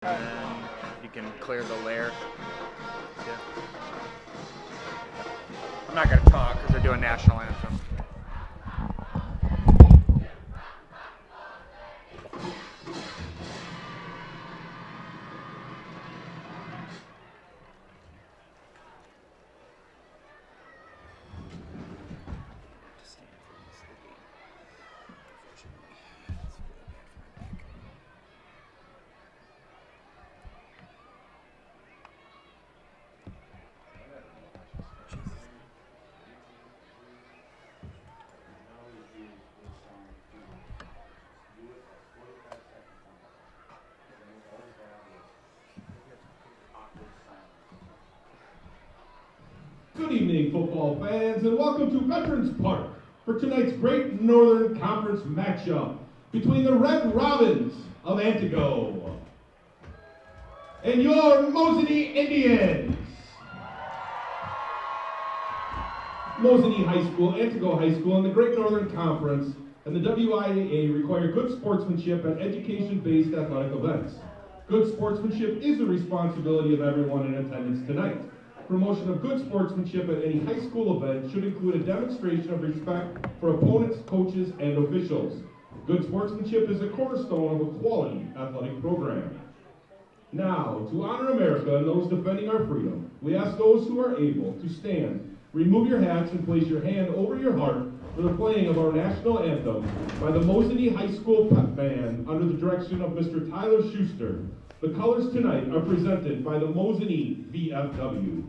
And then you can clear the layer. Yeah. I'm not going to talk because they're doing national anthem. Good evening, football fans, and welcome to Veterans Park for tonight's Great Northern Conference matchup between the Red Robins of Antigo and your Mosinee Indians. Mosinee High School, Antigo High School, and the Great Northern Conference and the WIAA require good sportsmanship at education-based athletic events. Good sportsmanship is the responsibility of everyone in attendance tonight. Promotion of good sportsmanship at any high school event should include a demonstration of respect for opponents, coaches, and officials. Good sportsmanship is a cornerstone of a quality athletic program. Now, to honor America and those defending our freedom, we ask those who are able to stand, remove your hats, and place your hand over your heart for the playing of our national anthem by the Mosinee High School Pep Band under the direction of Mr. Tyler Schuster. The colors tonight are presented by the Mosinee VFW.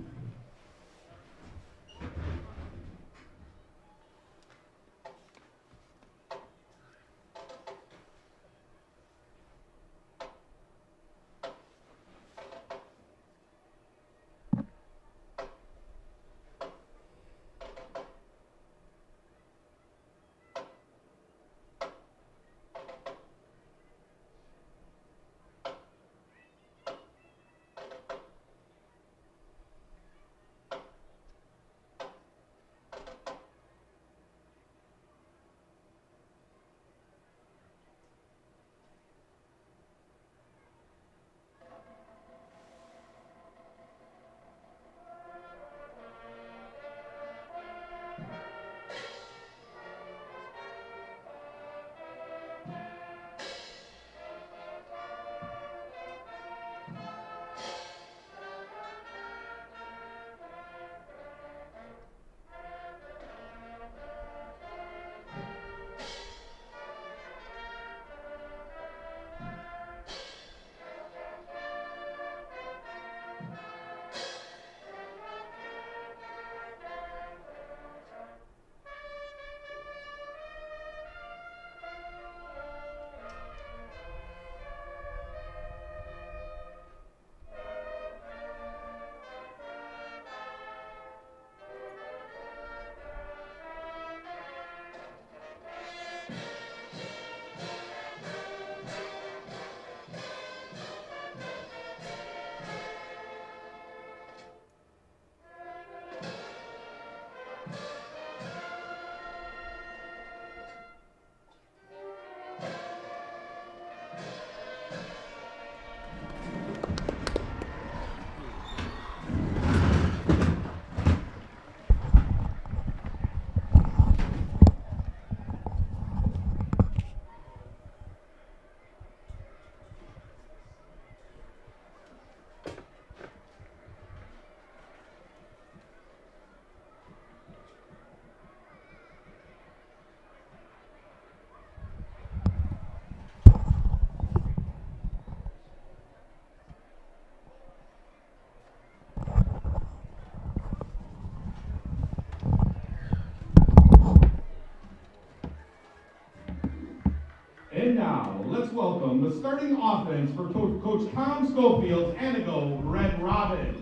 And now, let's welcome the starting offense for Coach Tom Schofield's Antigo Red Robins.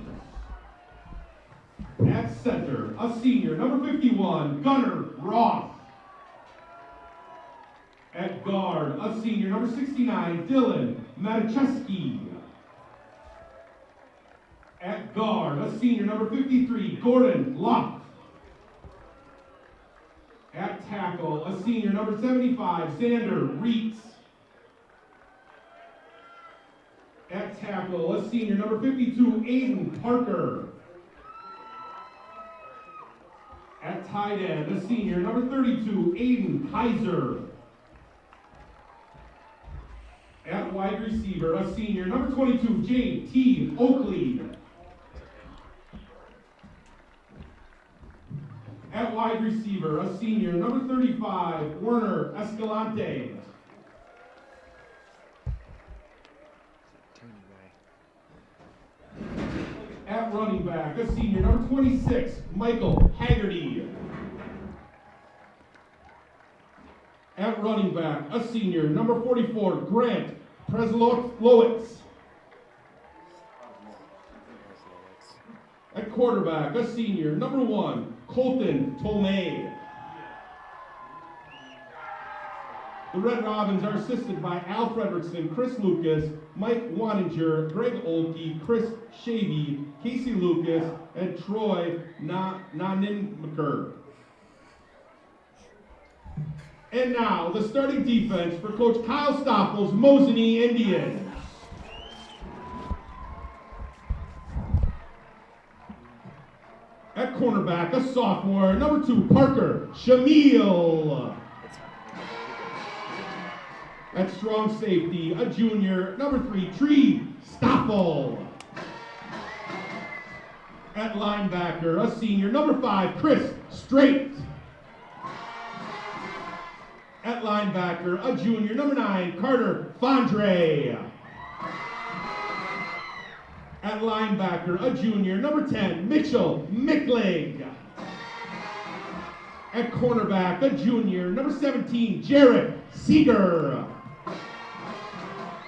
At center, a senior, number 51, Gunnar Ross. At guard, a senior, number 69, Dylan Matichewski. At guard, a senior, number 53, Gordon Luck. At tackle, a senior, number 75, Xander Reitz. At tackle, a senior, number 52, Aiden Parker. At tight end, a senior, number 32, Aiden Kaiser. At wide receiver, a senior, number 22, J.T. Oakley. At wide receiver, a senior, number 35, Werner Escalante. At running back, a senior, number 26, Michael Haggerty. At running back, a senior, number 44, Grant Preslowitz. At quarterback, a senior, number 1, Colton Tomei. The Red Robins are assisted by Al Fredrickson, Chris Lucas, Mike Waninger, Greg Olkey, Chris Shavy, Casey Lucas, and Troy Naninmaker. And now, the starting defense for Coach Kyle Stoffels' Mosinee Indians. At cornerback, a sophomore, number 2, Parker Shamil. At strong safety, a junior, number 3, Tree Stoffel. At linebacker, a senior, number 5, Chris Straight. At linebacker, a junior, number 9, Carter Fondre. At linebacker, a junior, number 10, Mitchell Mickling. At cornerback, a junior, number 17, Jarrett Seeger.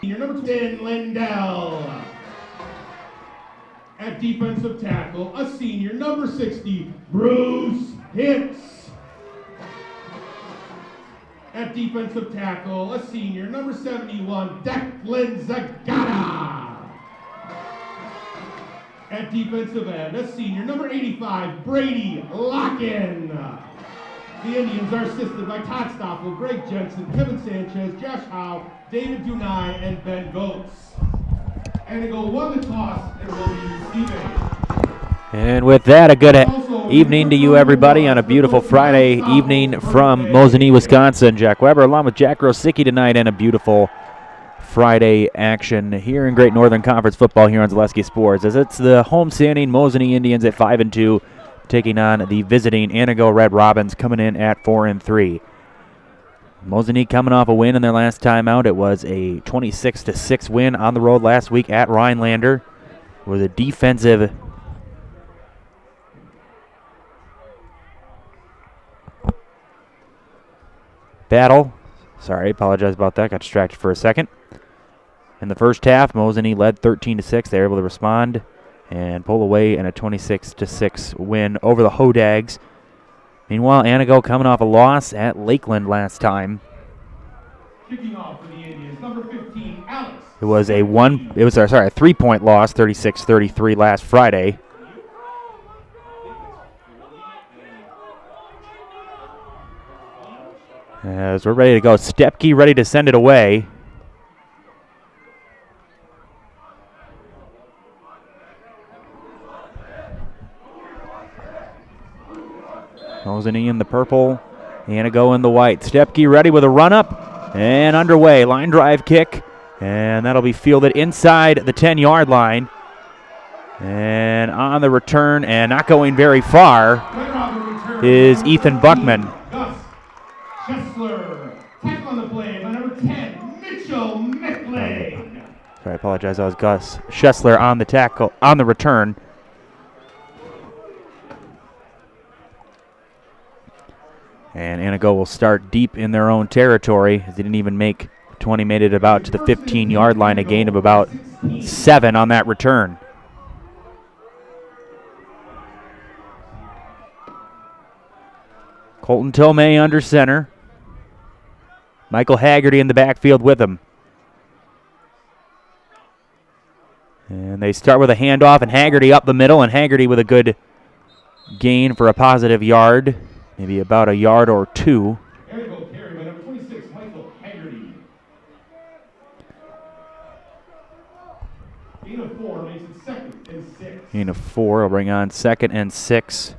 Senior, number 10, Lindell. At defensive tackle, a senior, number 60, Bruce Hitz. At defensive tackle, a senior, number 71, Declan Zagata. At defensive end, a senior, number 85, Brady Locken. The Indians are assisted by Todd Stoffel, Greg Jensen, Kevin Sanchez, Josh Howe, David Dunai, and Ben Goetz. Antigo won the toss and will be receiving. And with that, a good evening to you, everybody, on a beautiful Friday evening from Mosinee, Wisconsin. Jack Weber along with Jack Rosicki tonight, and a beautiful Friday action here in Great Northern Conference football here on Zaleski Sports, as it's the home-standing Mosinee Indians at 5-2, taking on the visiting Antigo Red Robins, coming in at 4-3. Mosinee coming off a win in their last time out. It was a 26-6 win on the road last week at Rhinelander. It was a defensive battle. Sorry, apologize about that. Got distracted for a second. In the first half, Mosinee led 13-6. They were able to respond and pull away in a 26-6 win over the Hodags. Meanwhile, Antigo coming off a loss at Lakeland last time. Kicking off for the Indians, number 15, Alex. It was a 3-point loss, 36-33 last Friday. As we're ready to go, Stepke ready to send it away. Mosinee in the purple, Antigo in the white. Stepke ready with a run-up and underway. Line drive kick, and that'll be fielded inside the 10-yard line. And on the return, and not going very far, is Ethan Buckman. Gus Schessler, tackle on the play by number 10, Mitchell Mickling. Sorry, I apologize. That was Gus Schessler on the tackle, on the return. And Antigo will start deep in their own territory, as they didn't even make 20, made it about to the 15-yard line, a gain of about 7 on that return. Colton Tomei under center. Michael Haggerty in the backfield with him. And they start with a handoff, and Haggerty up the middle, and Haggerty with a good gain for a positive yard. Maybe about a yard or 2. Antigo carry by number 26, Michael Haggerty. Gain Gain of 4 will bring on 2nd and 6.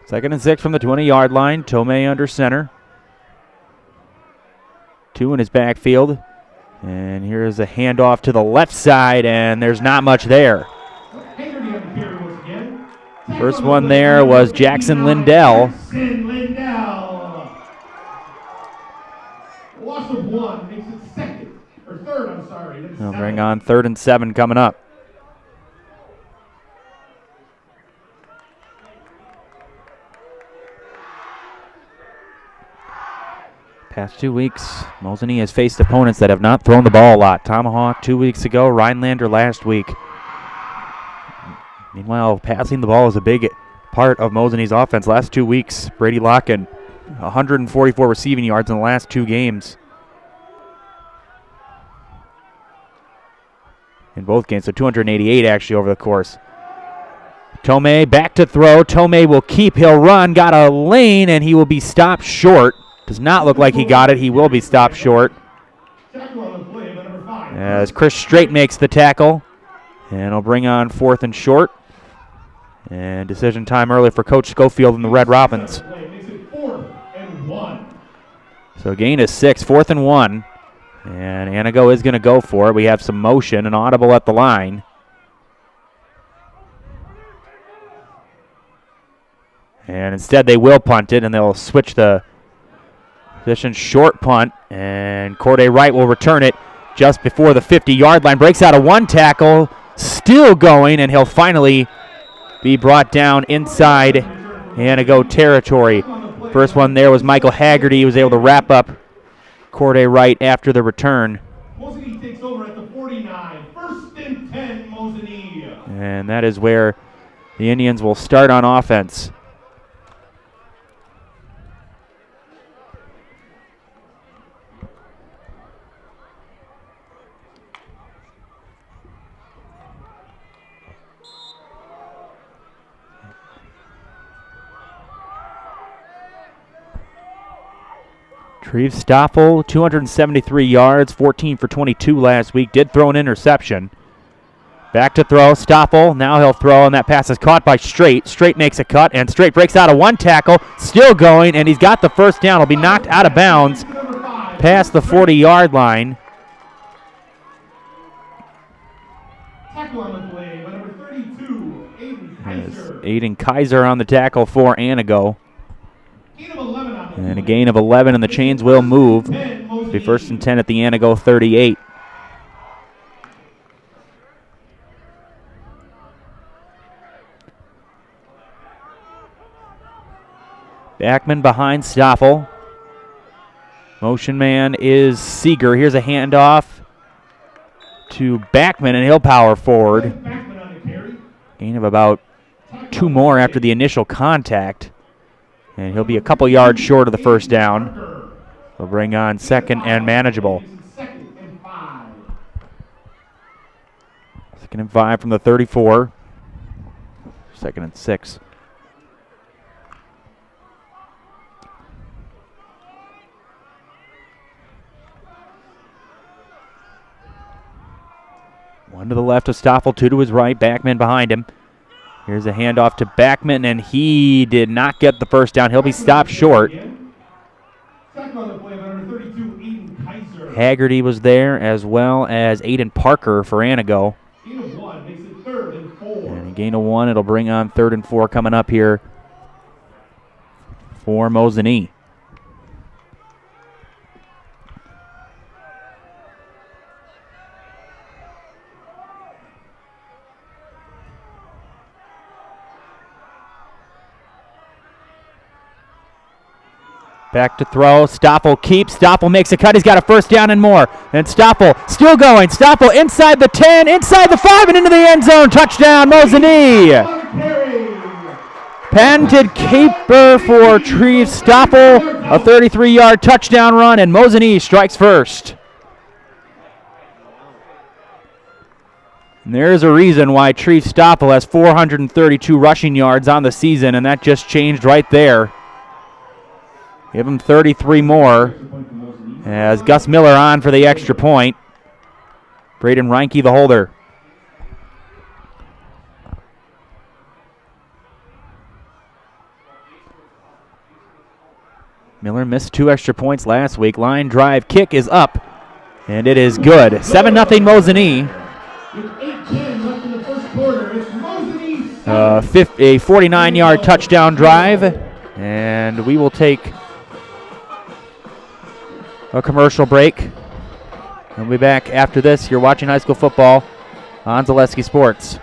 Second and 6 from the 20-yard line. Tomei under center. 2 in his backfield. And here's a handoff to the left side, and there's not much there. First one there was Jackson Lindell. Loss of 1 makes it 2nd, or 3rd, I'm sorry. They'll bring on 3rd and 7 coming up. Past 2 weeks, Mosinee has faced opponents that have not thrown the ball a lot. Tomahawk 2 weeks ago, Rhinelander last week. Meanwhile, passing the ball is a big part of Mosinee's offense. Last 2 weeks, Brady Locken, 144 receiving yards in the last 2 games. In both games, so 288 actually over the course. Tomei back to throw. Tomei will keep, he'll run, got a lane, and he will be stopped short. Does not look like he got it. He will be stopped short. As Chris Strait makes the tackle. And he'll bring on 4th and short. And decision time early for Coach Schofield and the Red Robins. So gain is 6, 4th and 1. And Antigo is going to go for it. We have some motion, an audible at the line. And instead they will punt it, and they'll switch the position, short punt, and Corday Wright will return it just before the 50-yard line. Breaks out of 1 tackle, still going, and he'll finally be brought down inside Antigo territory. First one there was Michael Haggerty. He was able to wrap up Corday Wright after the return. Mosinee takes over at the 49. 1st and 10, Mosinee. And that is where the Indians will start on offense. Treves Stoffel, 273 yards, 14 for 22 last week. Did throw an interception. Back to throw, Stoffel. Now he'll throw, and that pass is caught by Strait. Strait makes a cut, and Strait breaks out of 1 tackle. Still going, and he's got the first down. He'll be knocked out of bounds past the 40-yard line. Tackle on the play by number 32, Aiden Kaiser. Aiden Kaiser on the tackle for Antigo. And a gain of 11, and the chains will move. Be 1st and 10 at the Antigo 38. Backman behind Stoffel. Motion man is Seeger. Here's a handoff to Backman, and he'll power forward. Gain of about 2 more after the initial contact. And he'll be a couple yards short of the first down. He'll bring on 2nd and manageable. 2nd and 5 from the 34. 2nd and 6. One to the left of Stoffel, 2 to his right. Backman behind him. Here's a handoff to Backman, and he did not get the first down. He'll be stopped short. Haggerty was there, as well as Aiden Parker for Antigo. And a gain of 1. It'll bring on 3rd and 4 coming up here for Mosinee. Back to throw. Stoffel keeps. Stoffel makes a cut. He's got a first down and more. And Stoffel still going. Stoffel inside the 10, inside the 5, and into the end zone. Touchdown, Mosinee. Patented caper for Treves Stoffel. A 33-yard touchdown run, and Mosinee strikes first. And there's a reason why Treef Stoppel has 432 rushing yards on the season, and that just changed right there. Give him 33 more as Gus Miller on for the extra point. Braden Reinke, the holder. Miller missed 2 extra points last week. Line drive kick is up, and it is good. 7-0 Mosinee. A 49-yard touchdown drive, and we will take a commercial break. We'll be back after this. You're watching high school football on Zaleski Sports.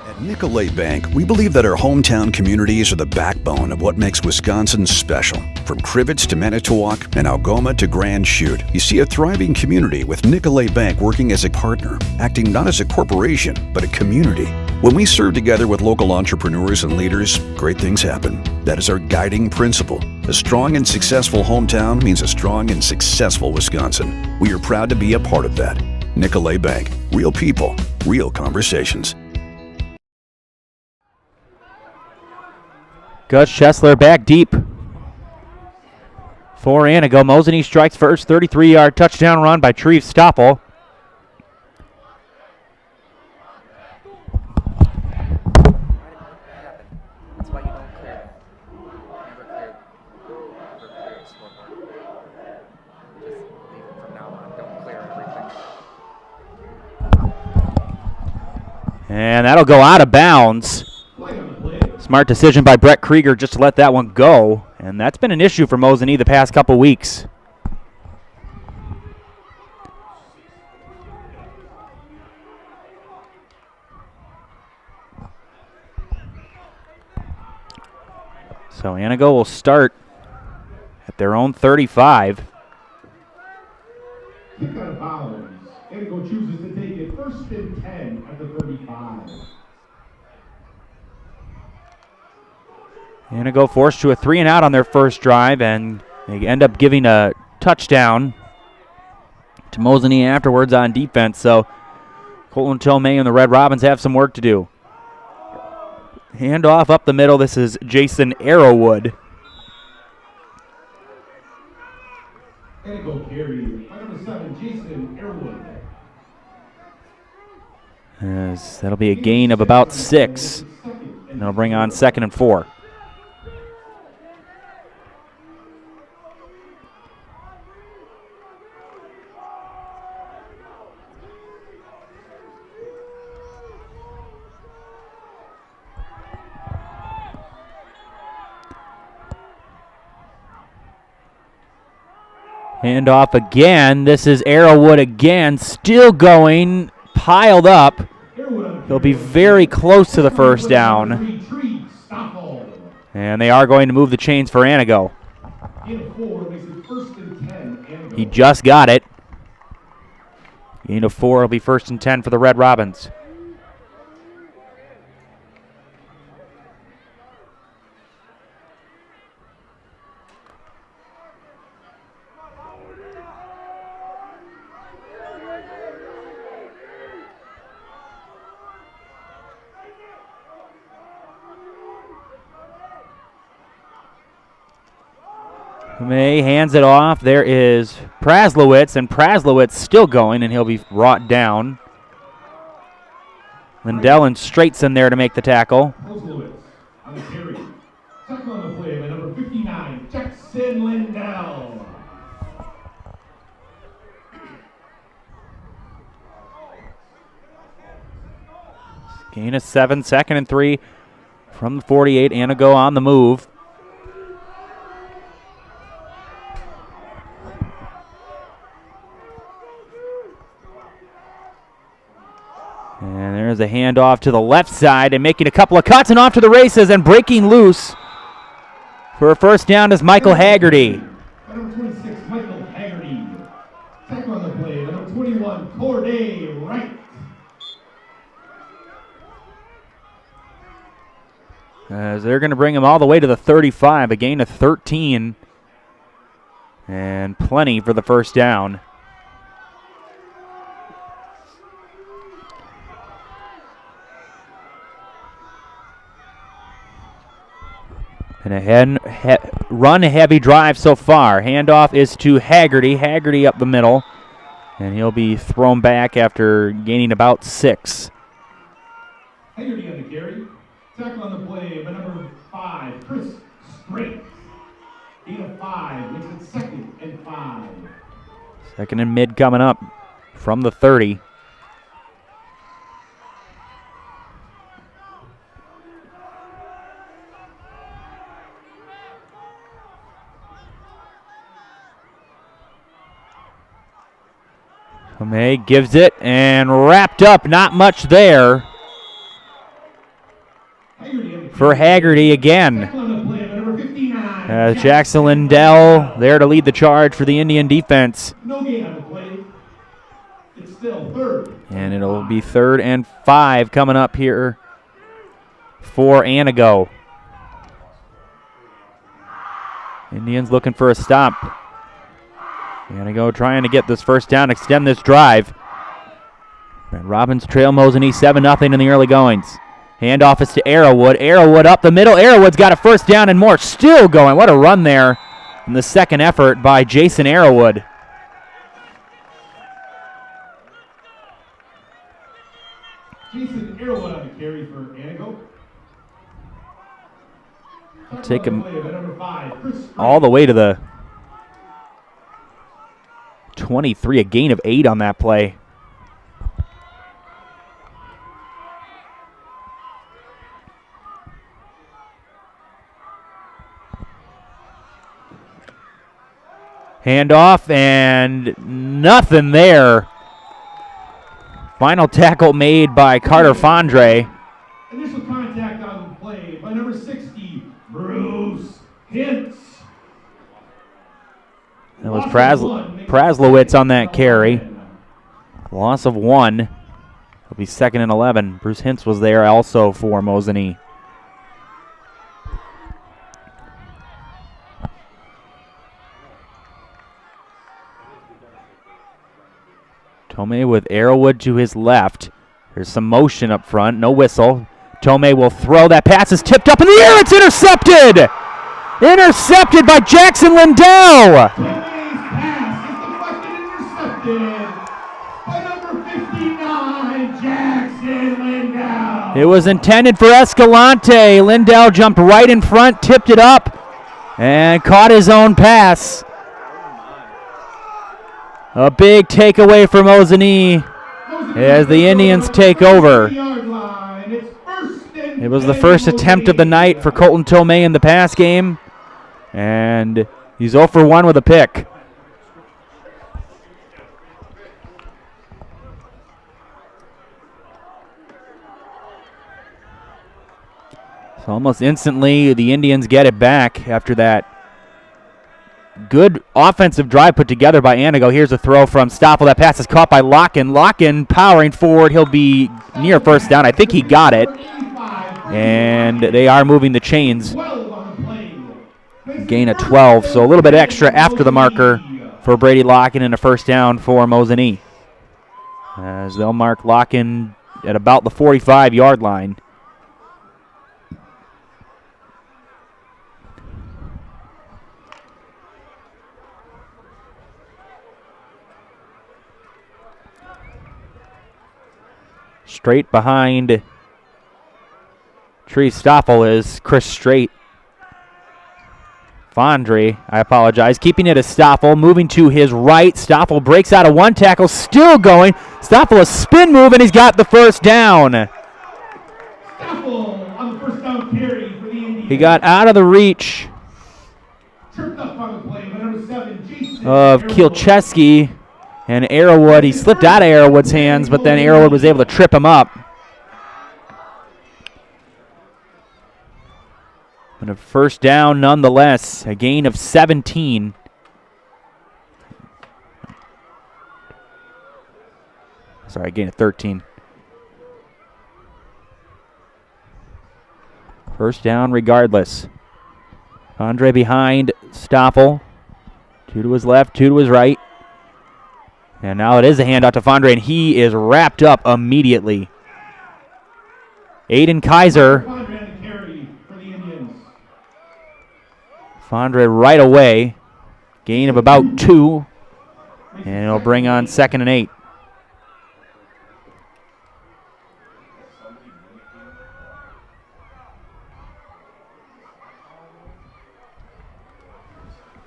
At Nicolet Bank, we believe that our hometown communities are the backbone of what makes Wisconsin special. From Crivets to Manitowoc and Algoma to Grand Chute, you see a thriving community with Nicolet Bank working as a partner, acting not as a corporation, but a community. When we serve together with local entrepreneurs and leaders, great things happen. That is our guiding principle. A strong and successful hometown means a strong and successful Wisconsin. We are proud to be a part of that. Nicolet Bank. Real people, real conversations. Gus Chesler back deep for Antigo. Mosinee strikes first. 33-yard touchdown run by Treef Stoppel. That's why you don't clear that. Never clear the scoreboard. Just leave it from now on. Don't clear everything. And that'll go out of bounds. Smart decision by Brett Krieger just to let that one go. And that's been an issue for Mosinee the past couple weeks. So Antigo will start at their own 35. Kick out of bounds. Antigo chooses to take it 1st and 10 at the 35. Antigo forced to a 3-and-out on their first drive, and they end up giving a touchdown to Mosinee afterwards on defense. So Colton Tomei and the Red Robins have some work to do. Handoff up the middle. This is Jason Arrowwood. Antigo carry by number 7, Jason Arrowwood. As that'll be a gain of about 6. And that'll bring on 2nd and 4. Handoff again. This is Arrowwood again, still going, piled up. He'll be very close to the first down. And they are going to move the chains for Antigo. He just got it. Gain of 4 will be 1st and 10 for the Red Robins. May hands it off. There is Praslowitz, and Praslowitz still going, and he'll be brought down. Lindell and Straightson there to make the tackle. Praslowitz on the carry. Tackle on the play by number 59, Jackson Lindell. Gain of 7, 2nd and 3 from the 48. Antigo on the move. And there's a handoff to the left side and making a couple of cuts and off to the races and breaking loose for a first down is Michael Haggerty. Number 26, Michael Haggerty. Tackle on the play, number 21, Corday Wright. As they're going to bring him all the way to the 35, a gain of 13. And plenty for the first down. And a run-heavy drive so far. Handoff is to Haggerty. Haggerty up the middle. And he'll be thrown back after gaining about 6. Haggerty on the carry. Tackle on the play by number 5, Chris Straight. 8 of 5, makes it 2nd and 5. 2nd and mid coming up from the 30. May gives it and wrapped up, not much there for Haggerty again. Jackson Lindell there to lead the charge for the Indian defense. No gain on the play. It's still 3rd. And it'll be 3rd and 5 coming up here for Antigo. Indians looking for a stop. Antigo trying to get this first down, extend this drive. And Robbins trail Mosinee 7-0 in the early goings. Handoff is to Arrowwood. Arrowwood up the middle. Arrowwood's got a first down and more. Still going. What a run there in the second effort by Jason Arrowwood. Jason Arrowwood on the carry for Antigo. Take him all the way to the 23, a gain of 8 on that play. Handoff and nothing there. Final tackle made by Carter Fondre. Initial contact on the play by number 60, Bruce Hintz. That was Praslowitz on that carry. Loss of 1. It'll be 2nd and 11. Bruce Hintz was there also for Mosinee. Tomei with Arrowwood to his left. There's some motion up front. No whistle. Tomei will throw. That pass is tipped up in the air. It's intercepted! Intercepted by Jackson Lindell! It was intended for Escalante. Lindell jumped right in front, tipped it up, and caught his own pass. A big takeaway for Mosinee as the Indians take over. It was the first attempt of the night for Colton Tomei in the pass game, and he's 0 for 1 with a pick. So almost instantly, the Indians get it back after that good offensive drive put together by Antigo. Here's a throw from Stoffel. That pass is caught by Locken. Locken powering forward. He'll be near first down. I think he got it. And they are moving the chains. Gain of 12, so a little bit extra after the marker for Brady Locken and a first down for Mosinee. As they'll mark Locken at about the 45-yard line. Straight behind Tree Stoffel is Chris Straight. Fondre, I apologize, keeping it as Stoffel, moving to his right. Stoffel breaks out of one tackle, still going. Stoffel a spin move, and he's got the first down. Stoffel on the first down carry for the Indians. He got out of the reach Tripped up on the play by number 7, Jason of Kielcheski. And Arrowwood, he slipped out of Arrowwood's hands, but then Arrowwood was able to trip him up. And a first down nonetheless, a gain of 17. Sorry, a gain of 13. First down regardless. Andre behind Stoffel. 2 to his left, 2 to his right. And now it is a handout to Fondre, and he is wrapped up immediately. Aiden Kaiser Fondre right away. Gain of about 2. And it'll bring on 2nd and 8.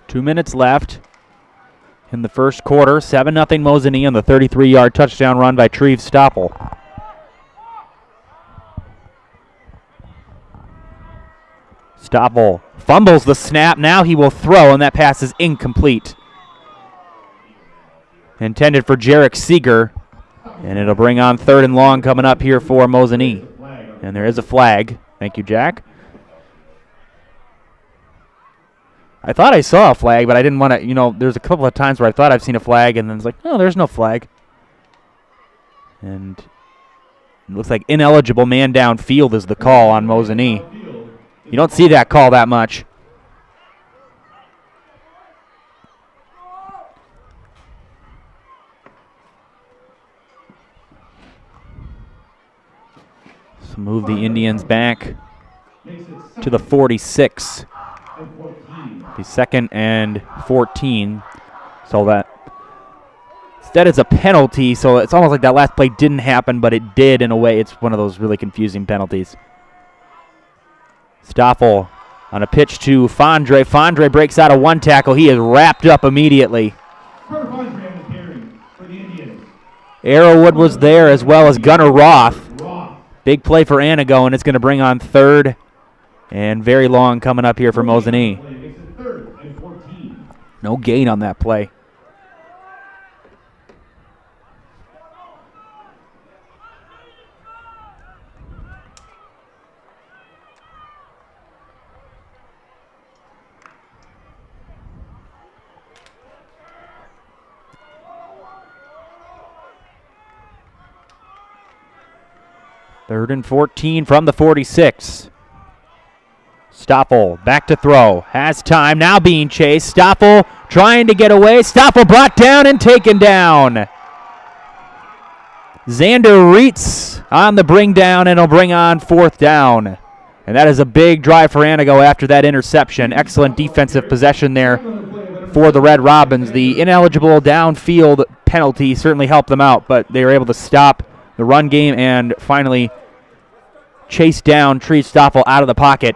Two minutes left in the first quarter. 7-0 Mosinee on the 33-yard touchdown run by Treve Stoppel. Stoppel fumbles the snap. Now he will throw, and that pass is incomplete. Intended for Jarek Seeger, and it'll bring on 3rd and long coming up here for Mosinee. And there is a flag. Thank you, Jack. I thought I saw a flag, but I didn't want to, there's a couple of times where I thought I've seen a flag, and then it's like, oh, there's no flag. And it looks like ineligible man downfield is the call on Mosinee. You don't see that call that much. So move the Indians back to the 46. The 2nd and 14. So that instead it's a penalty, so it's almost like that last play didn't happen, but it did in a way. It's one of those really confusing penalties. Stoffel on a pitch to Fondre. Fondre breaks out of one tackle. He is wrapped up immediately. Arrowwood was there as well as Gunnar Roth. Big play for Antigo, and it's going to bring on 3rd and very long coming up here for Mosinee. No gain on that play. Third and 14 from the 46. Stoffel back to throw. Has time. Now being chased. Stoffel trying to get away. Stoffel brought down and taken down. Xander Reitz on the bring down, and he'll bring on 4th down. And that is a big drive for Antigo after that interception. Excellent defensive possession there for the Red Robins. The ineligible downfield penalty certainly helped them out, but they were able to stop the run game and finally chase down Treve Stoffel out of the pocket,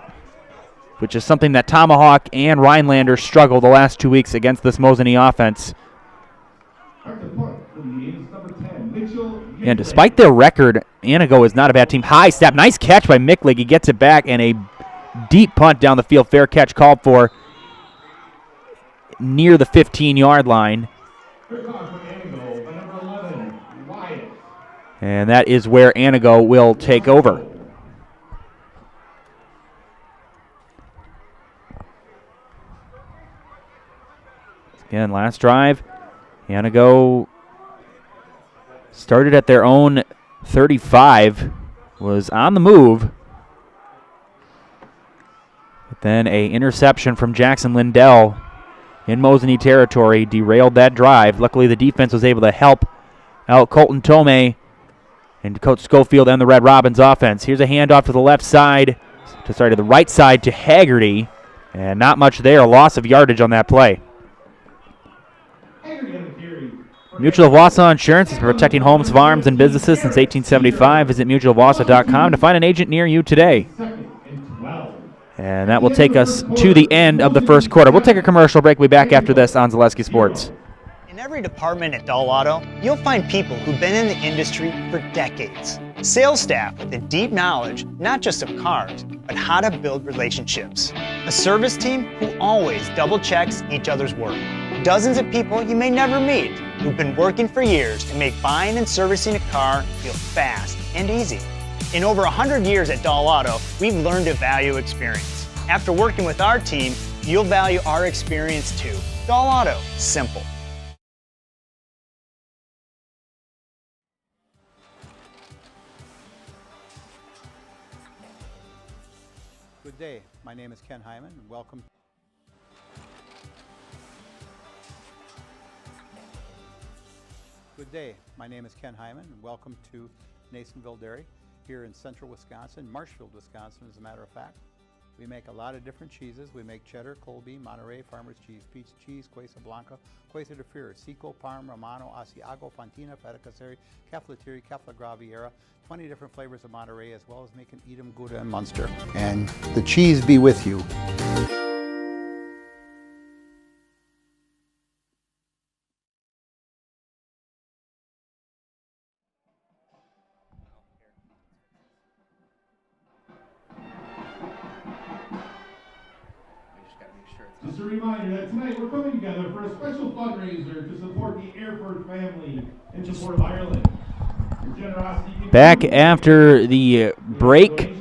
which is something that Tomahawk and Rhinelander struggled the last 2 weeks against this Mosinee offense. And despite their record, Antigo is not a bad team. High snap, nice catch by Micklig. He gets it back, and a deep punt down the field. Fair catch called for near the 15-yard line. And that is where Antigo will take over. Again, last drive, Antigo started at their own 35, was on the move. But then a interception from Jackson Lindell in Mosinee territory derailed that drive. Luckily, the defense was able to help out Colton Tomei and Coach Schofield and the Red Robins offense. Here's a handoff to the left side, to the right side to Haggerty, and not much there. A loss of yardage on that play. Mutual of Wausau Insurance is protecting homes, farms, and businesses since 1875. Visit mutualofwausau.com to find an agent near you today. And that will take us to the end of the first quarter. We'll take a commercial break. We'll be back after this on Zaleski Sports. In every department at Dahl Auto, you'll find people who've been in the industry for decades. Sales staff with a deep knowledge, not just of cars, but how to build relationships. A service team who always double checks each other's work. Dozens of people you may never meet who've been working for years to make buying and servicing a car feel fast and easy. In over 100 years at Dahl Auto, we've learned to value experience. After working with our team, you'll value our experience too. Dahl Auto, simple. Good day. My name is Ken Hyman, and welcome. Good day. My name is Ken Hyman, and welcome to Nasonville Dairy here in central Wisconsin, Marshfield, Wisconsin, as a matter of fact. We make a lot of different cheeses. We make cheddar, Colby, Monterey, Farmer's cheese, peach cheese, Quesa Blanca, Quesa de Fir, Seco, Parm, Romano, Asiago, Fontina, Feta Caflateri, Cafla Graviera, 20 different flavors of Monterey, as well as making Edam, Gouda, and Munster. And the cheese be with you. Just a reminder that tonight we're coming together for a special fundraiser to support the Airford family in support of Ireland. Your generosity Back after the break,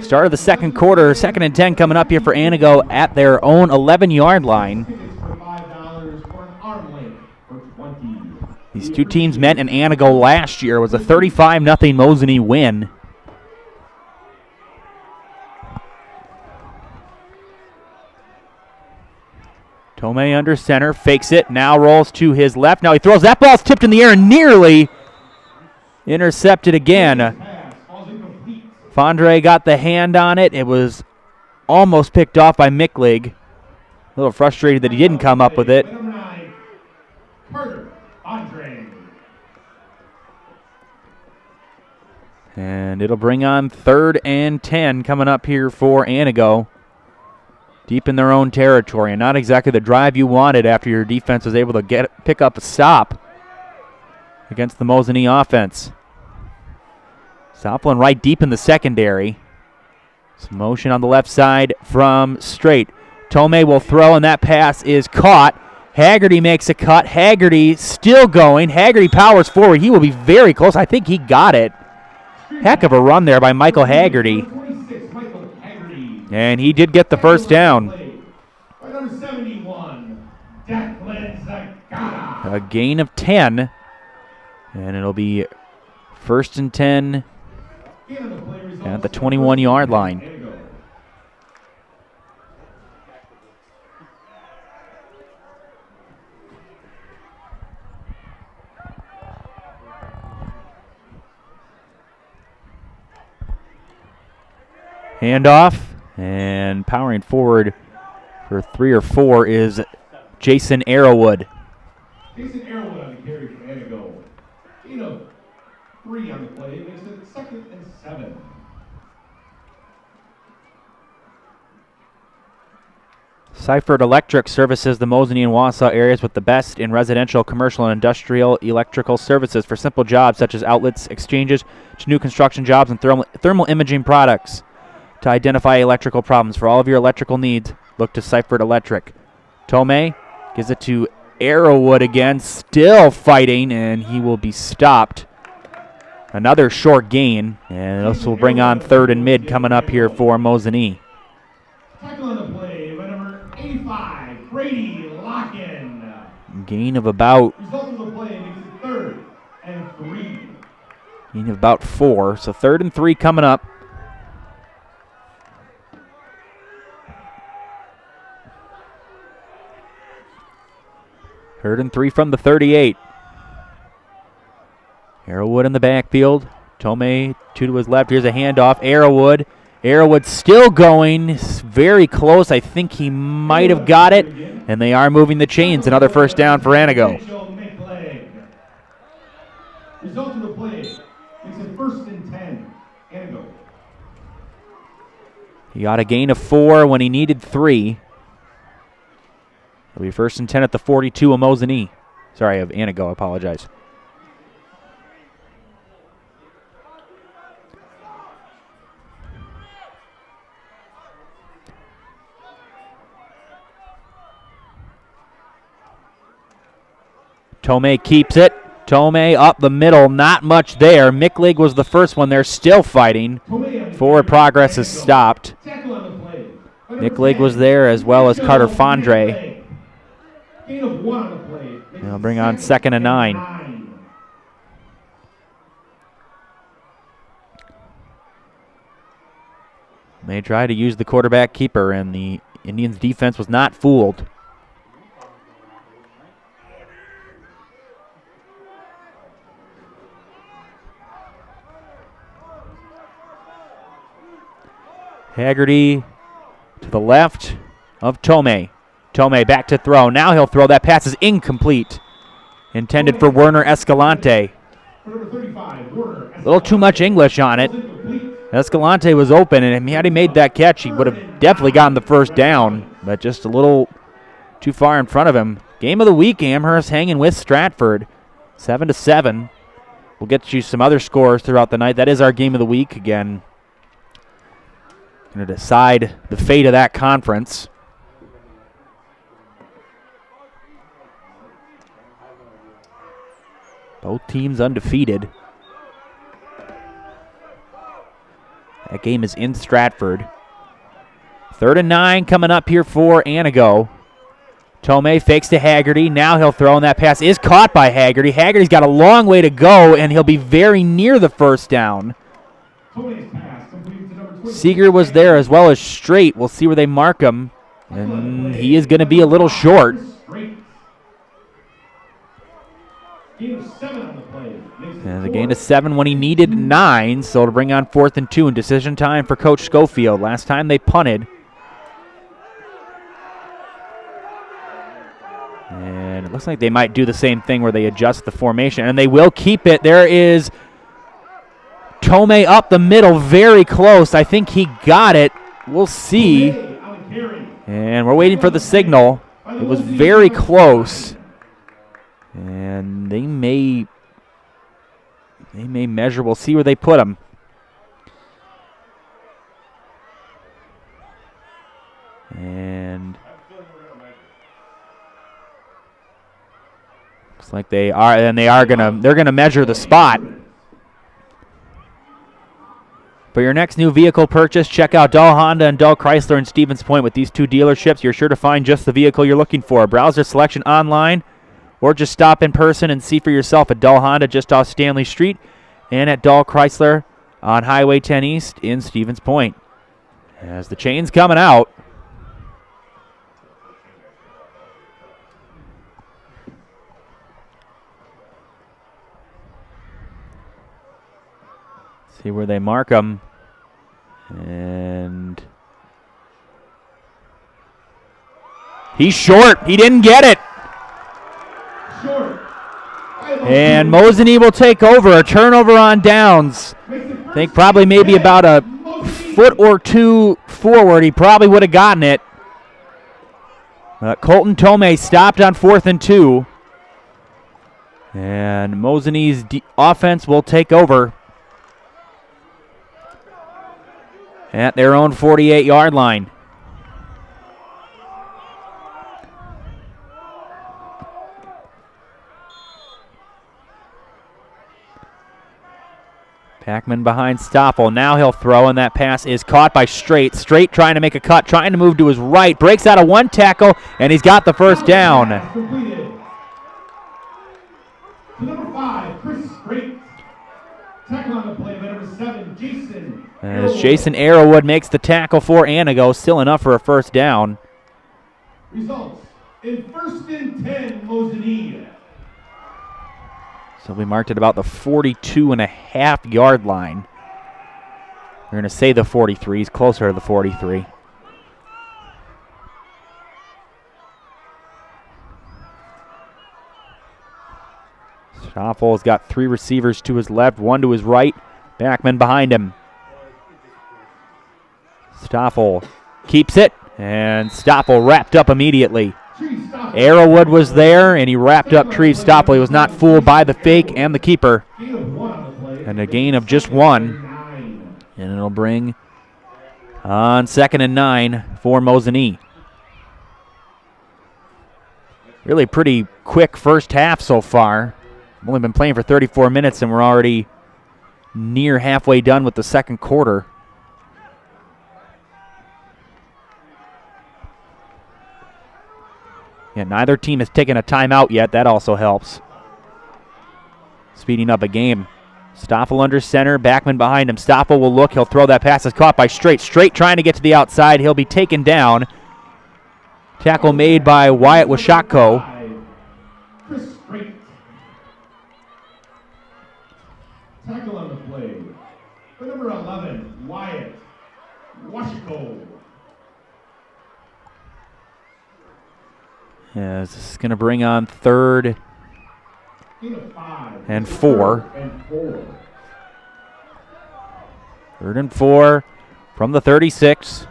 start of the second quarter, 2nd and 10 coming up here for Antigo at their own 11-yard line. Tickets for $5 for an arm length for $20. These two teams met in Antigo last year. It was a 35-0 Mosinee win. Tomei under center, fakes it, now rolls to his left. Now he throws. That ball's tipped in the air and nearly intercepted again. Fondre got the hand on it. It was almost picked off by Micklig. A little frustrated that he didn't come up with it. Number 9, Carter Andre. And it'll bring on 3rd and 10 coming up here for Antigo. Deep in their own territory, and not exactly the drive you wanted after your defense was able to pick up a stop against the Mosinee offense. Southland right deep in the secondary. Some motion on the left side from Straight. Tomei will throw, and that pass is caught. Haggerty makes a cut. Haggerty still going. Haggerty powers forward. He will be very close. I think he got it. Heck of a run there by Michael Haggerty. And he did get the first down. Number 71, Declan Zagata. A gain of 10. And it'll be 1st and 10 at the 21-yard line. Handoff, and powering forward for 3 or 4 is Jason Arrowwood. Jason Arrowwood on the carry for Antigo. Gain of 3 on the play, makes it 2nd and 7. Seifert Electric services the Mosinee and Wausau areas with the best in residential, commercial, and industrial electrical services for simple jobs such as outlets, exchanges, to new construction jobs, and thermal imaging products. To identify electrical problems for all of your electrical needs, look to Seifert Electric. Tomei gives it to Arrowwood again, still fighting, and he will be stopped. Another short gain, and this will bring on 3rd and mid coming up here for Mosinee. Tackle on the play by number 85, Brady Locken. Gain of about Result of the play makes it 3rd and 3. gain of about 4, so 3rd and 3 coming up. Third and 3 from the 38. Arrowwood in the backfield. Tomei, 2 to his left. Here's a handoff. Arrowwood. Arrowwood still going. Very close. I think he might have got it. And they are moving the chains. Another first down for Antigo. Result of the play makes it 1st and 10. Antigo. He got a gain of 4 when he needed 3. It'll be 1st and 10 at the 42 of Mosinee. Sorry, of Antigo, I apologize. Tomei keeps it. Tomei up the middle, not much there. Micklig was the first one there, still fighting. Forward progress is stopped. Micklig was there as well as Carter Fondre. Gain of 1 on the play. They'll bring on 2nd and 9. They tried to use the quarterback keeper, and the Indians' defense was not fooled. Haggerty the left of Tomei. Tomei back to throw. Now he'll throw. That pass is incomplete. Intended for Werner Escalante. A little too much English on it. Escalante was open, and had he made that catch, he would have definitely gotten the first down, but just a little too far in front of him. Game of the week, Amherst hanging with Stratford, 7-7. We'll get you some other scores throughout the night. That is our game of the week again. Going to decide the fate of that conference. Both teams undefeated. That game is in Stratford. 3rd and 9 coming up here for Antigo. Tomei fakes to Haggerty. Now he'll throw, and that pass is caught by Haggerty. Haggerty's got a long way to go, and he'll be very near the first down. Seeger was there as well as Straight. We'll see where they mark him. And he is going to be a little short. And the gain of 7 when he needed 9, so it'll bring on 4th and 2 in decision time for Coach Schofield. Last time they punted. And it looks like they might do the same thing where they adjust the formation, and they will keep it. There is Tomei up the middle, very close. I think he got it. We'll see. And we're waiting for the signal. It was very close. And they may measure. We'll see where they put him. And looks like they are, and they're gonna measure the spot. For your next new vehicle purchase, check out Dahl Honda and Dahl Chrysler in Stevens Point. With these two dealerships, you're sure to find just the vehicle you're looking for. Browse their selection online, or just stop in person and see for yourself at Dahl Honda just off Stanley Street, and at Dahl Chrysler on Highway 10 East in Stevens Point. As the chain's coming out. See where they mark him. And he's short. He didn't get it. And Mosinee will take over. A turnover on downs. I think probably maybe about a foot or two forward. He probably would have gotten it. Colton Tomei stopped on 4th and 2. And Mosinee's offense will take over at their own 48-yard line. Packman behind Stoffel. Now he'll throw, and that pass is caught by Straight. Straight trying to make a cut, trying to move to his right. Breaks out of one tackle, and he's got the first down. Number 5, Chris Straight. Tackle on the play by number 7, Jason. As Jason Arrowwood makes the tackle for Antigo, still enough for a first down. Results in 1st and 10, Mosinee. So we marked at about the 42.5-yard line. We're going to say the 43. He's closer to the 43. Stoffel's got 3 receivers to his left, 1 to his right. Backman behind him. Stoffel keeps it, and Stoffel wrapped up immediately. Arrowwood was there, and he wrapped up Treve Stoffel. He was not fooled by the fake and the keeper. And a gain of just 1. And it'll bring on 2nd and 9 for Mosinee. Really pretty quick first half so far. We've only been playing for 34 minutes, and we're already near halfway done with the second quarter. Yeah, neither team has taken a timeout yet. That also helps. Speeding up a game. Stoffel under center. Backman behind him. Stoffel will look. He'll throw. That pass is caught by Straight. Straight trying to get to the outside. He'll be taken down. Tackle made by Wyatt Washako. Chris Straight. Tackle on the play for number 11, Wyatt Washako. As this is going to bring on 3rd and 4. 3rd and 4 from the 36.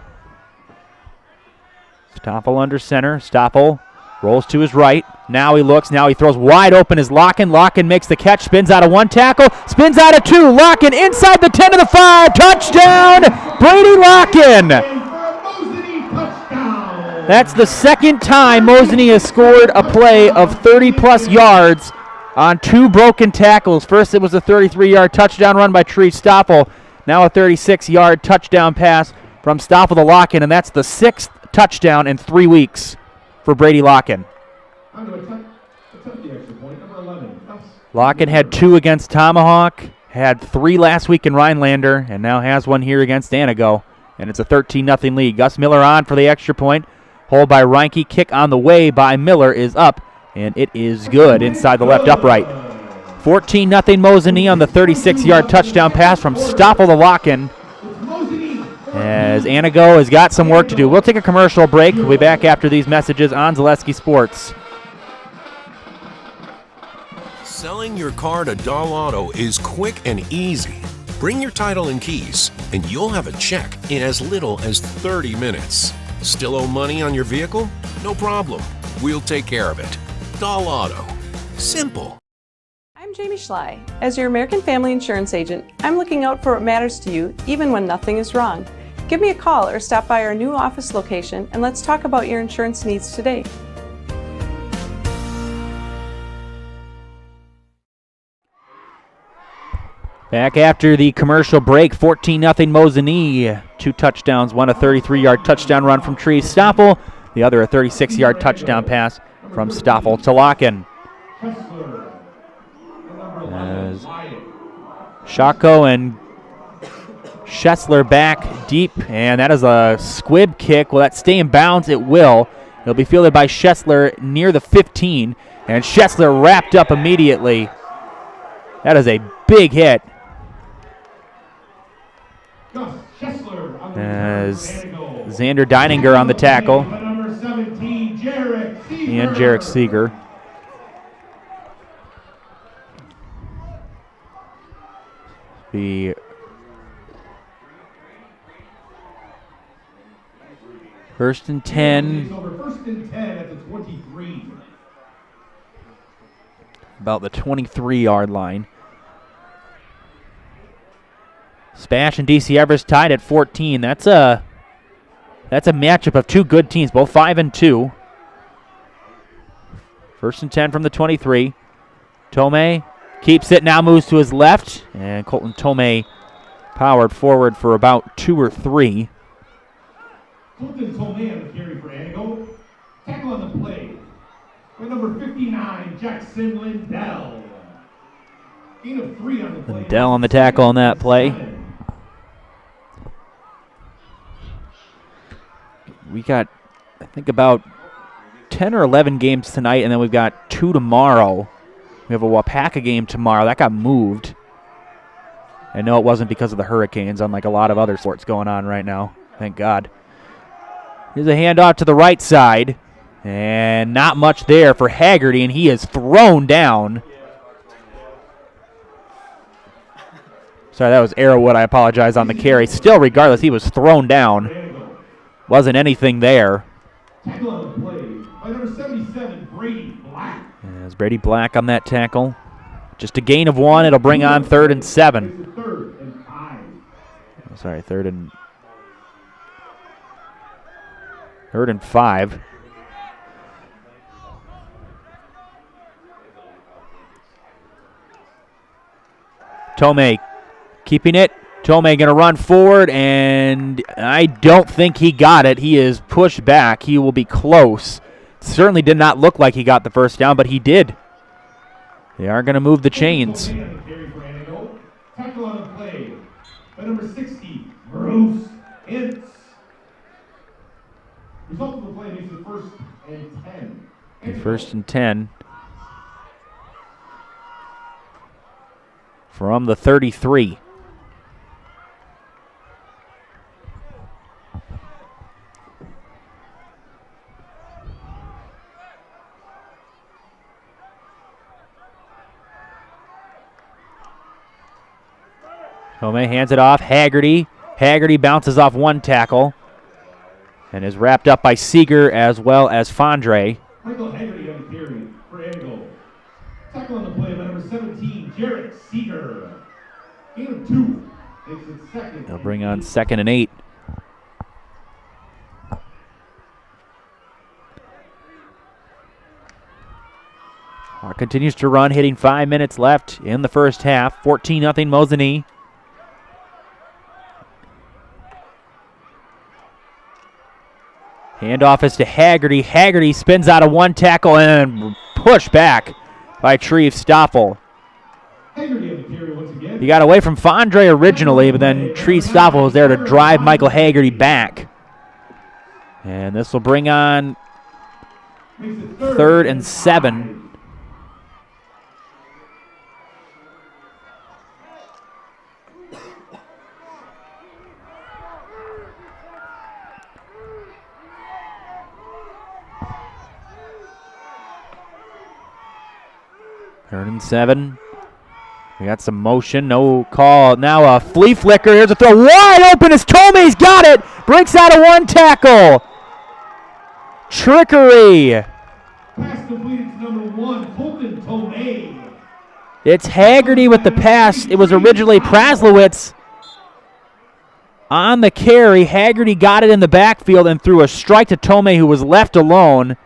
Stoppel under center. Stoppel rolls to his right. Now he looks. Now he throws wide open is Locken. Locken makes the catch. Spins out of 1 tackle. Spins out of 2. Locken inside the 10 to the 5. Touchdown, Brady Locken. That's the 2nd time Mosinee has scored a play of 30-plus yards on 2 broken tackles. First it was a 33-yard touchdown run by Tree Stoppel. Now a 36-yard touchdown pass from Stoppel to Locken, and that's the 6th touchdown in 3 weeks for Brady Locken. Locken had 2 against Tomahawk, had 3 last week in Rhinelander, and now has 1 here against Antigo, and it's a 13-0 lead. Gus Miller on for the extra point. Hold by Reinke. Kick on the way by Miller is up, and it is good inside the left upright. 14-0 Mosinee on the 36-yard touchdown pass from Stoppel to Locken, as Antigo has got some work to do. We'll take a commercial break. We'll be back after these messages on Zaleski Sports. Selling your car to Dahl Auto is quick and easy. Bring your title and keys, and you'll have a check in as little as 30 minutes. Still owe money on your vehicle? No problem. We'll take care of it. Dahl Auto. Simple. I'm Jamie Schley. As your American Family Insurance agent, I'm looking out for what matters to you, even when nothing is wrong. Give me a call or stop by our new office location, and let's talk about your insurance needs today. Back after the commercial break, 14-0 Mosinee. 2 touchdowns, one a 33-yard touchdown run from Tree Stoppel, the other a 36-yard touchdown pass from Stoppel to Locken. As Shako and Schessler back deep, and that is a squib kick. Will that stay in bounds? It will. It'll be fielded by Schessler near the 15, and Schessler wrapped up immediately. That is a big hit. As Xander Deininger on the tackle, and Jarek Seeger. The first and 10. First and 10 at the 23. About the 23-yard line. Spash and DC Everest tied at 14. That's a matchup of 2 good teams, both 5-2. First and 10 from the 23. Tomei keeps it, now moves to his left, and Colton Tomei powered forward for about 2 or 3. Colton Tomei on the carry for Antigo. Tackle on the play by number 59, Jackson Lindell. Gain of 3 on the play. Lindell on the tackle on that play. We got, I think, about 10 or 11 games tonight, and then we've got 2 tomorrow. We have a Wapaka game tomorrow. That got moved. I know it wasn't because of the hurricanes, unlike a lot of other sports going on right now. Thank God. Here's a handoff to the right side, and not much there for Haggerty, and he is thrown down. Sorry, that was Arrowwood. I apologize on the carry. Still, regardless, he was thrown down. Wasn't anything there. Tackle on the play by number 77, Brady Black. As Brady Black on that tackle. Just a gain of 1. It'll bring on 3rd and 7. 3rd and 5. Sorry, 3rd and 5. Tomei keeping it. Tomei going to run forward, and I don't think he got it. He is pushed back. He will be close. Certainly did not look like he got the first down, but he did. They are going to move the chains. Tackle on the play by number 60, Bruce Hintz. Result of the play makes it 1st and 10. First and 10 from the 33. Tomei hands it off. Haggerty. Haggerty bounces off one tackle and is wrapped up by Seeger as well as Fondre. Michael Haggerty on the carry for Antigo. Tackle on the play by number 17, Jarrett Seeger. Gain of 2. Makes it second. They'll bring on 2nd and 8. Clock continues to run, hitting 5 minutes left in the first half. 14-0 Mosinee. Handoff is to Haggerty. Haggerty spins out of one tackle and pushed back by Treve Stoffel. He got away from Fondre originally, but then Treve Stoffel was there to drive Michael Haggerty back. And this will bring on 3rd and 7. Third and 7. We got some motion, no call. Now a flea flicker. Here's a throw. Wide open as Tomei's got it. Breaks out of one tackle. Trickery. Pass completed to number 1, Colton Tomei. It's Haggerty with the pass. It was originally Praslowitz on the carry. Haggerty got it in the backfield and threw a strike to Tomei, who was left alone.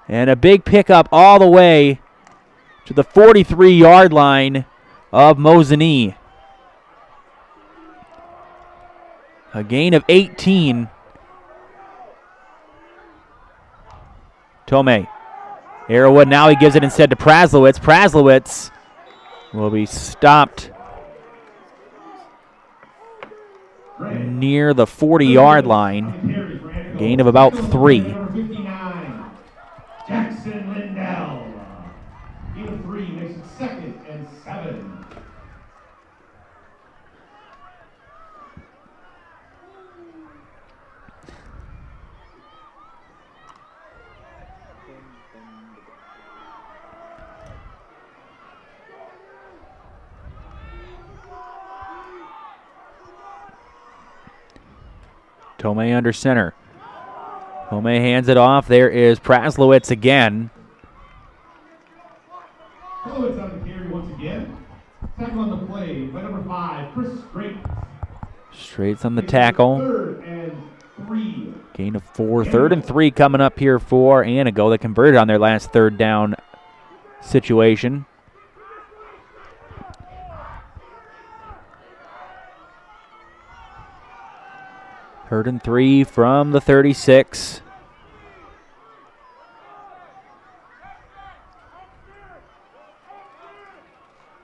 And a big pickup all the way to the 43-yard line of Mosinee. A gain of 18. Tomei. Arrowwood, now he gives it instead to Praslowitz. Praslowitz will be stopped near the 40-yard line. Gain of about 3. Jackson Lindell. Gain of 3 makes it 2nd and 7. Tomei under center. Tomei hands it off. There is Praslowitz again. Praslowitz on the carry once again. Tackle on the play by number 5, Chris Straits. Straits on the tackle. 3rd and 3. Gain of 4. 3rd and 3 coming up here for Antigo. They converted on their last 3rd down situation. Third and 3 from the 36.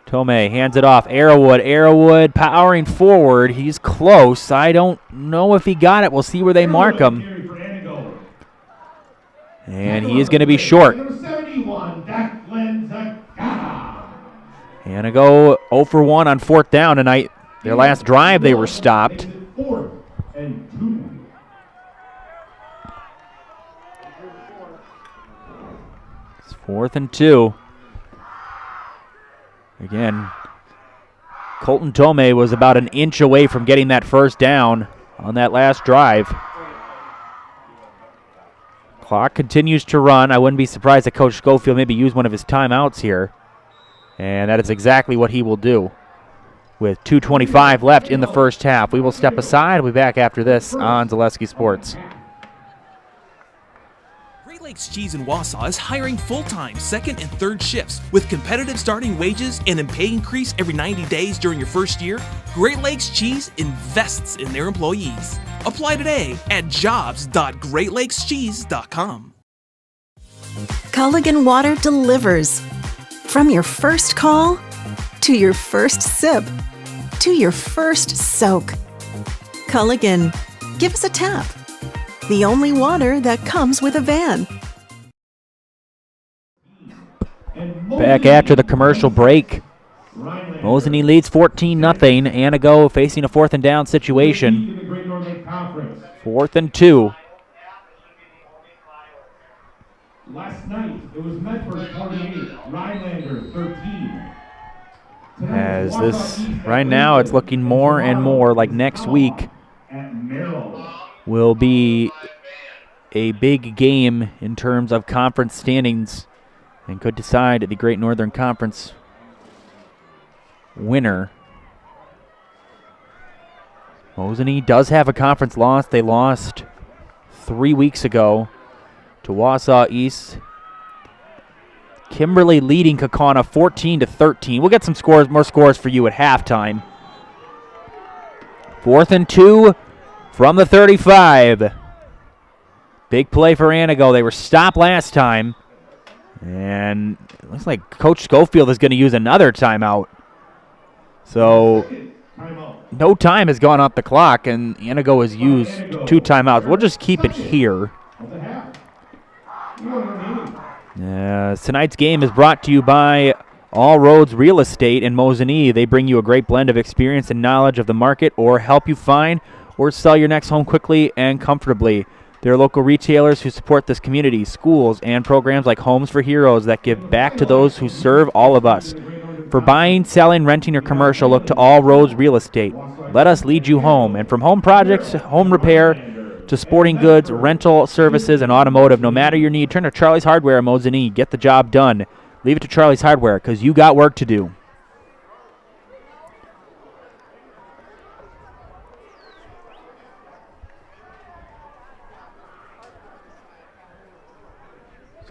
Tomei hands it off. Arrowwood. Arrowwood powering forward. He's close. I don't know if he got it. We'll see where they mark him. And he is going to be short. Antigo 0 for 1 on 4th down tonight. Their last drive they were stopped. 4th and 2. It's 4th and 2. Again, Colton Tomei was about an inch away from getting that first down on that last drive. Clock continues to run. I wouldn't be surprised if Coach Schofield maybe used one of his timeouts here. And that is exactly what he will do. With 2:25 left in the first half. We will step aside. We'll be back after this on Zaleski Sports. Great Lakes Cheese in Wausau is hiring full-time second and third shifts with competitive starting wages and a pay increase every 90 days during your first year. Great Lakes Cheese invests in their employees. Apply today at jobs.greatlakescheese.com. Culligan Water delivers. From your first call to your first sip to your first soak. Culligan, give us a tap. The only water that comes with a van. Back after the commercial break. Mosinee leads 14-0. Antigo facing a 4th and down situation. 4th and 2. Last night, it was Medford 48, Rhinelander 13. As this, right now, it's looking more and more like next week will be a big game in terms of conference standings and could decide the Great Northern Conference winner. Mosinee does have a conference loss. They lost 3 weeks ago to Wausau East. Kimberly leading Kaukauna 14-13. We'll get some scores, more scores for you at halftime. 4th and 2 from the 35. Big play for Antigo. They were stopped last time. And it looks like Coach Schofield is going to use another timeout. So no time has gone off the clock, and Antigo has used 2 timeouts. We'll just keep it here. Tonight's game is brought to you by All Roads Real Estate in Mosinee. They bring you a great blend of experience and knowledge of the market, or help you find or sell your next home quickly and comfortably. They're local retailers who support this community, schools, and programs like Homes for Heroes that give back to those who serve all of us. For buying, selling, renting, or commercial, look to All Roads Real Estate. Let us lead you home. And from home projects, home repair, to sporting goods, rental services, and automotive, no matter your need, turn to Charlie's Hardware at Mosinee. Get the job done. Leave it to Charlie's Hardware, because you got work to do.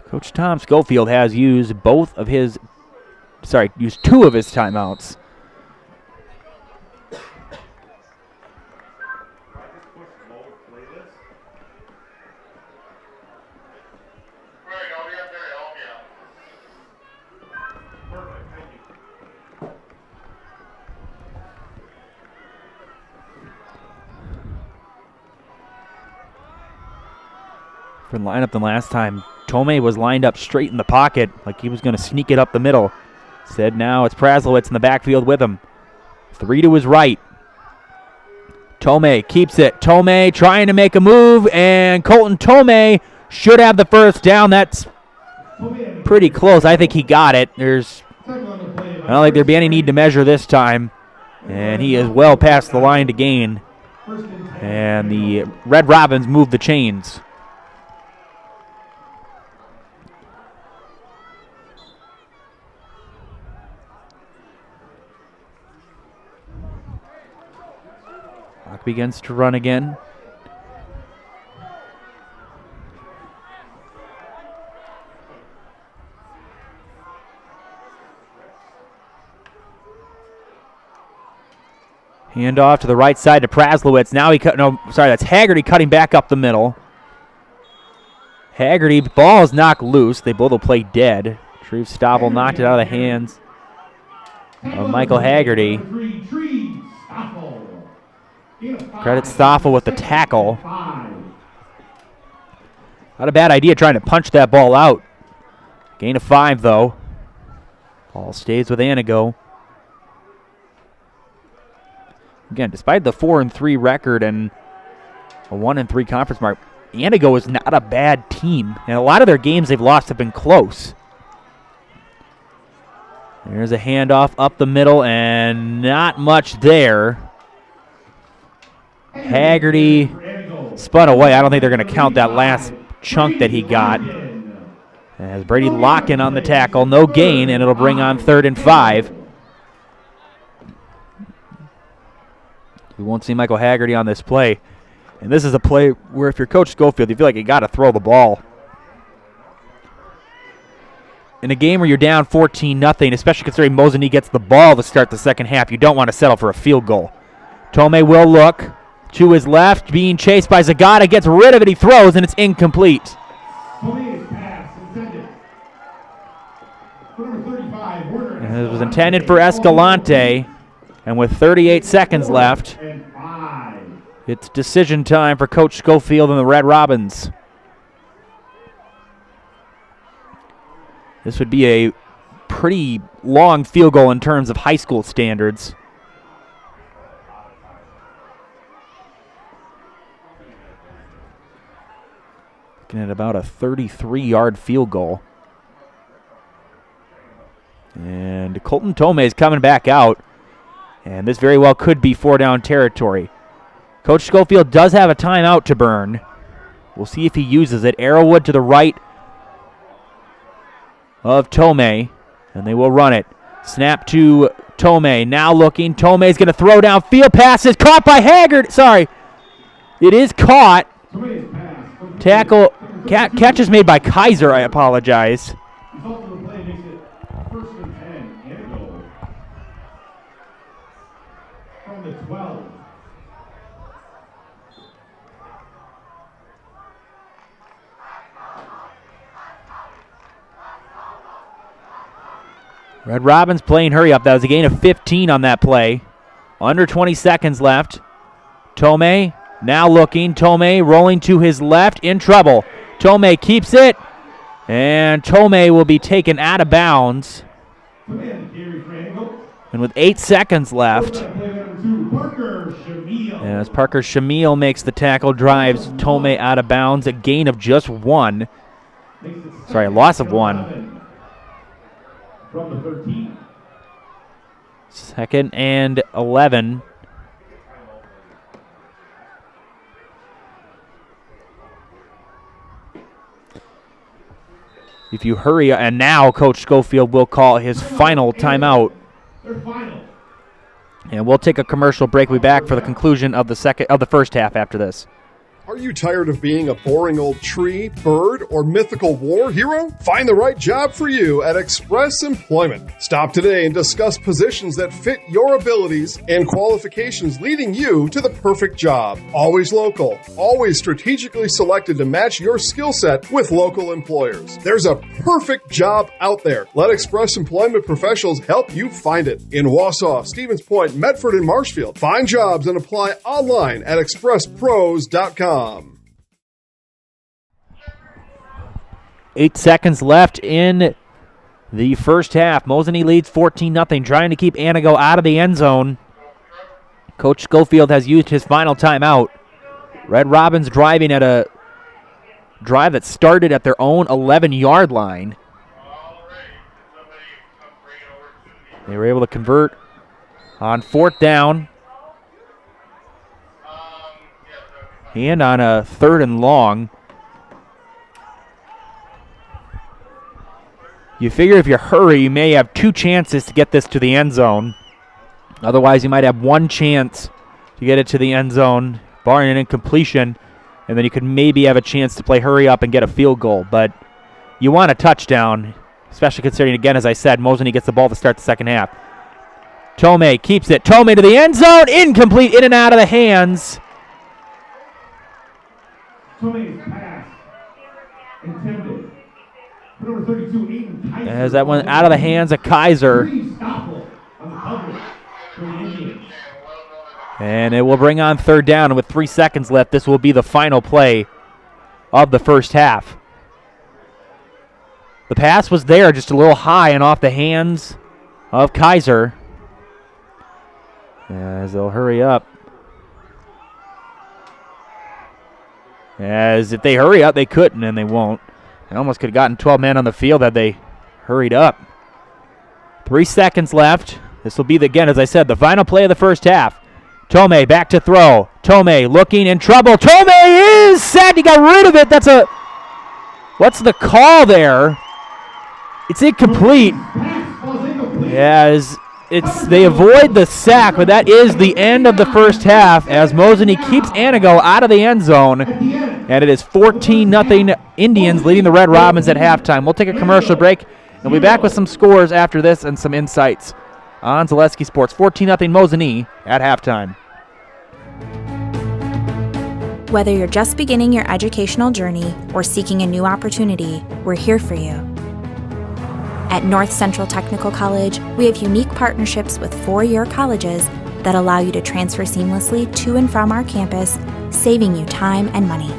Coach Tom Schofield has used two of his timeouts. Different lineup than last time. Tomei was lined up straight in the pocket like he was going to sneak it up the middle. Instead, now it's Praslowitz in the backfield with him. 3 to his right. Tomei keeps it. Tomei trying to make a move, and Colton Tomei should have the first down. That's pretty close. I think he got it. I don't think there'd be any need to measure this time. And he is well past the line to gain. And the Red Robins move the chains. Clock begins to run again. Hand off to the right side to Praslowitz. Now that's Haggerty cutting back up the middle. Haggerty, ball is knocked loose. They both will play dead. Shreve Stavel knocked it out of the hands of Michael Haggerty. Credit Staffel with the tackle. Not a bad idea trying to punch that ball out. Gain of 5, though. Ball stays with Antigo. Again, despite the 4-3 record and a 1-3 conference mark, Antigo is not a bad team. And a lot of their games they've lost have been close. There's a handoff up the middle, and not much there. Haggerty spun away. I don't think they're going to count that last chunk that he got. As Brady Locken on the tackle. No gain, and it'll bring on 3rd and 5. We won't see Michael Haggerty on this play. And this is a play where if you're Coach Schofield, you feel like you got to throw the ball. In a game where you're down 14-0, especially considering Mosinee gets the ball to start the second half, you don't want to settle for a field goal. Tomei will look to his left, being chased by Zagata, gets rid of it, he throws, and it's incomplete. And it was intended for Escalante, and with 38 seconds left, it's decision time for Coach Schofield and the Red Robins. This would be a pretty long field goal in terms of high school standards. Looking at about a 33-yard field goal. And Colton Tomei is coming back out. And this very well could be 4-down territory. Coach Schofield does have a timeout to burn. We'll see if he uses it. Arrowwood to the right of Tomei. And they will run it. Snap to Tomei. Now looking. Tomei's going to throw down. Field passes. Caught by Haggard. Sorry. It is caught. Tackle. Catch is made by Kaiser. I apologize. Red Robins playing hurry up. That was a gain of 15 on that play. Under 20 seconds left. Tomei now looking. Tomei rolling to his left, in trouble. Tomei keeps it, and Tomei will be taken out of bounds. And with 8 seconds left, as Parker Shamil makes the tackle, drives Tomei out of bounds, a gain of just 1. Sorry, a loss of 1. From the 13. 2nd and 11. If you hurry, and now Coach Schofield will call his final timeout. And we'll take a commercial break. We'll be back for the conclusion of the first half after this. Are you tired of being a boring old tree, bird, or mythical war hero? Find the right job for you at Express Employment. Stop today and discuss positions that fit your abilities and qualifications, leading you to the perfect job. Always local, always strategically selected to match your skill set with local employers. There's a perfect job out there. Let Express Employment professionals help you find it. In Wausau, Stevens Point, Medford, and Marshfield. Find jobs and apply online at expresspros.com. 8 seconds left in the first half. Mosinee leads 14-0, trying to keep Antigo out of the end zone. Coach Schofield has used his final timeout. Red Robins driving at a drive that started at their own 11-yard line. They were able to convert on 4th down. And on a 3rd and long. You figure if you hurry, you may have 2 chances to get this to the end zone. Otherwise, you might have 1 chance to get it to the end zone, barring an incompletion, and then you could maybe have a chance to play hurry up and get a field goal. But you want a touchdown, especially considering, again, as I said, Mosinee gets the ball to start the second half. Tomei keeps it. Tomei to the end zone. Incomplete, in and out of the hands. Tomei's pass intended. Number 32, Aiden Kaiser. As that went out of the hands of Kaiser. And it will bring on 3rd down. And with 3 seconds left, this will be the final play of the first half. The pass was there, just a little high and off the hands of Kaiser. As they'll hurry up. As if they hurry up, they couldn't, and they won't. They almost could have gotten 12 men on the field had they hurried up. 3 seconds left. This will be, again, as I said, the final play of the first half. Tomei back to throw. Tomei looking in trouble. Tomei is sacked. He got rid of it. What's the call there? It's incomplete. As they avoid the sack, but that is the end of the first half as Mosinee keeps Antigo out of the end zone. And it is 14-0 Indians leading the Red Robins at halftime. We'll take a commercial break, and we'll be back with some scores after this and some insights on Zaleski Sports. 14-0 Mosinee at halftime. Whether you're just beginning your educational journey or seeking a new opportunity, we're here for you. At North Central Technical College, we have unique partnerships with 4-year colleges that allow you to transfer seamlessly to and from our campus, saving you time and money.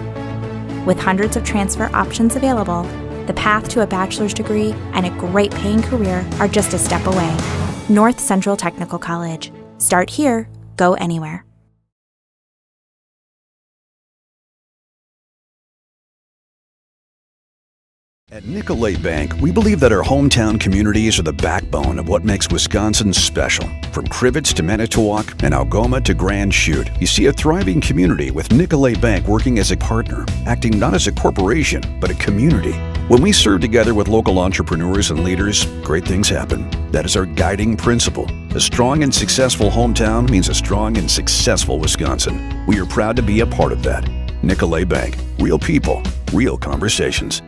With hundreds of transfer options available, the path to a bachelor's degree and a great paying career are just a step away. North Central Technical College. Start here, go anywhere. At Nicolet Bank, we believe that our hometown communities are the backbone of what makes Wisconsin special. From Crivets to Manitowoc and Algoma to Grand Chute, you see a thriving community with Nicolet Bank working as a partner, acting not as a corporation, but a community. When we serve together with local entrepreneurs and leaders, great things happen. That is our guiding principle. A strong and successful hometown means a strong and successful Wisconsin. We are proud to be a part of that. Nicolet Bank. Real people, real conversations.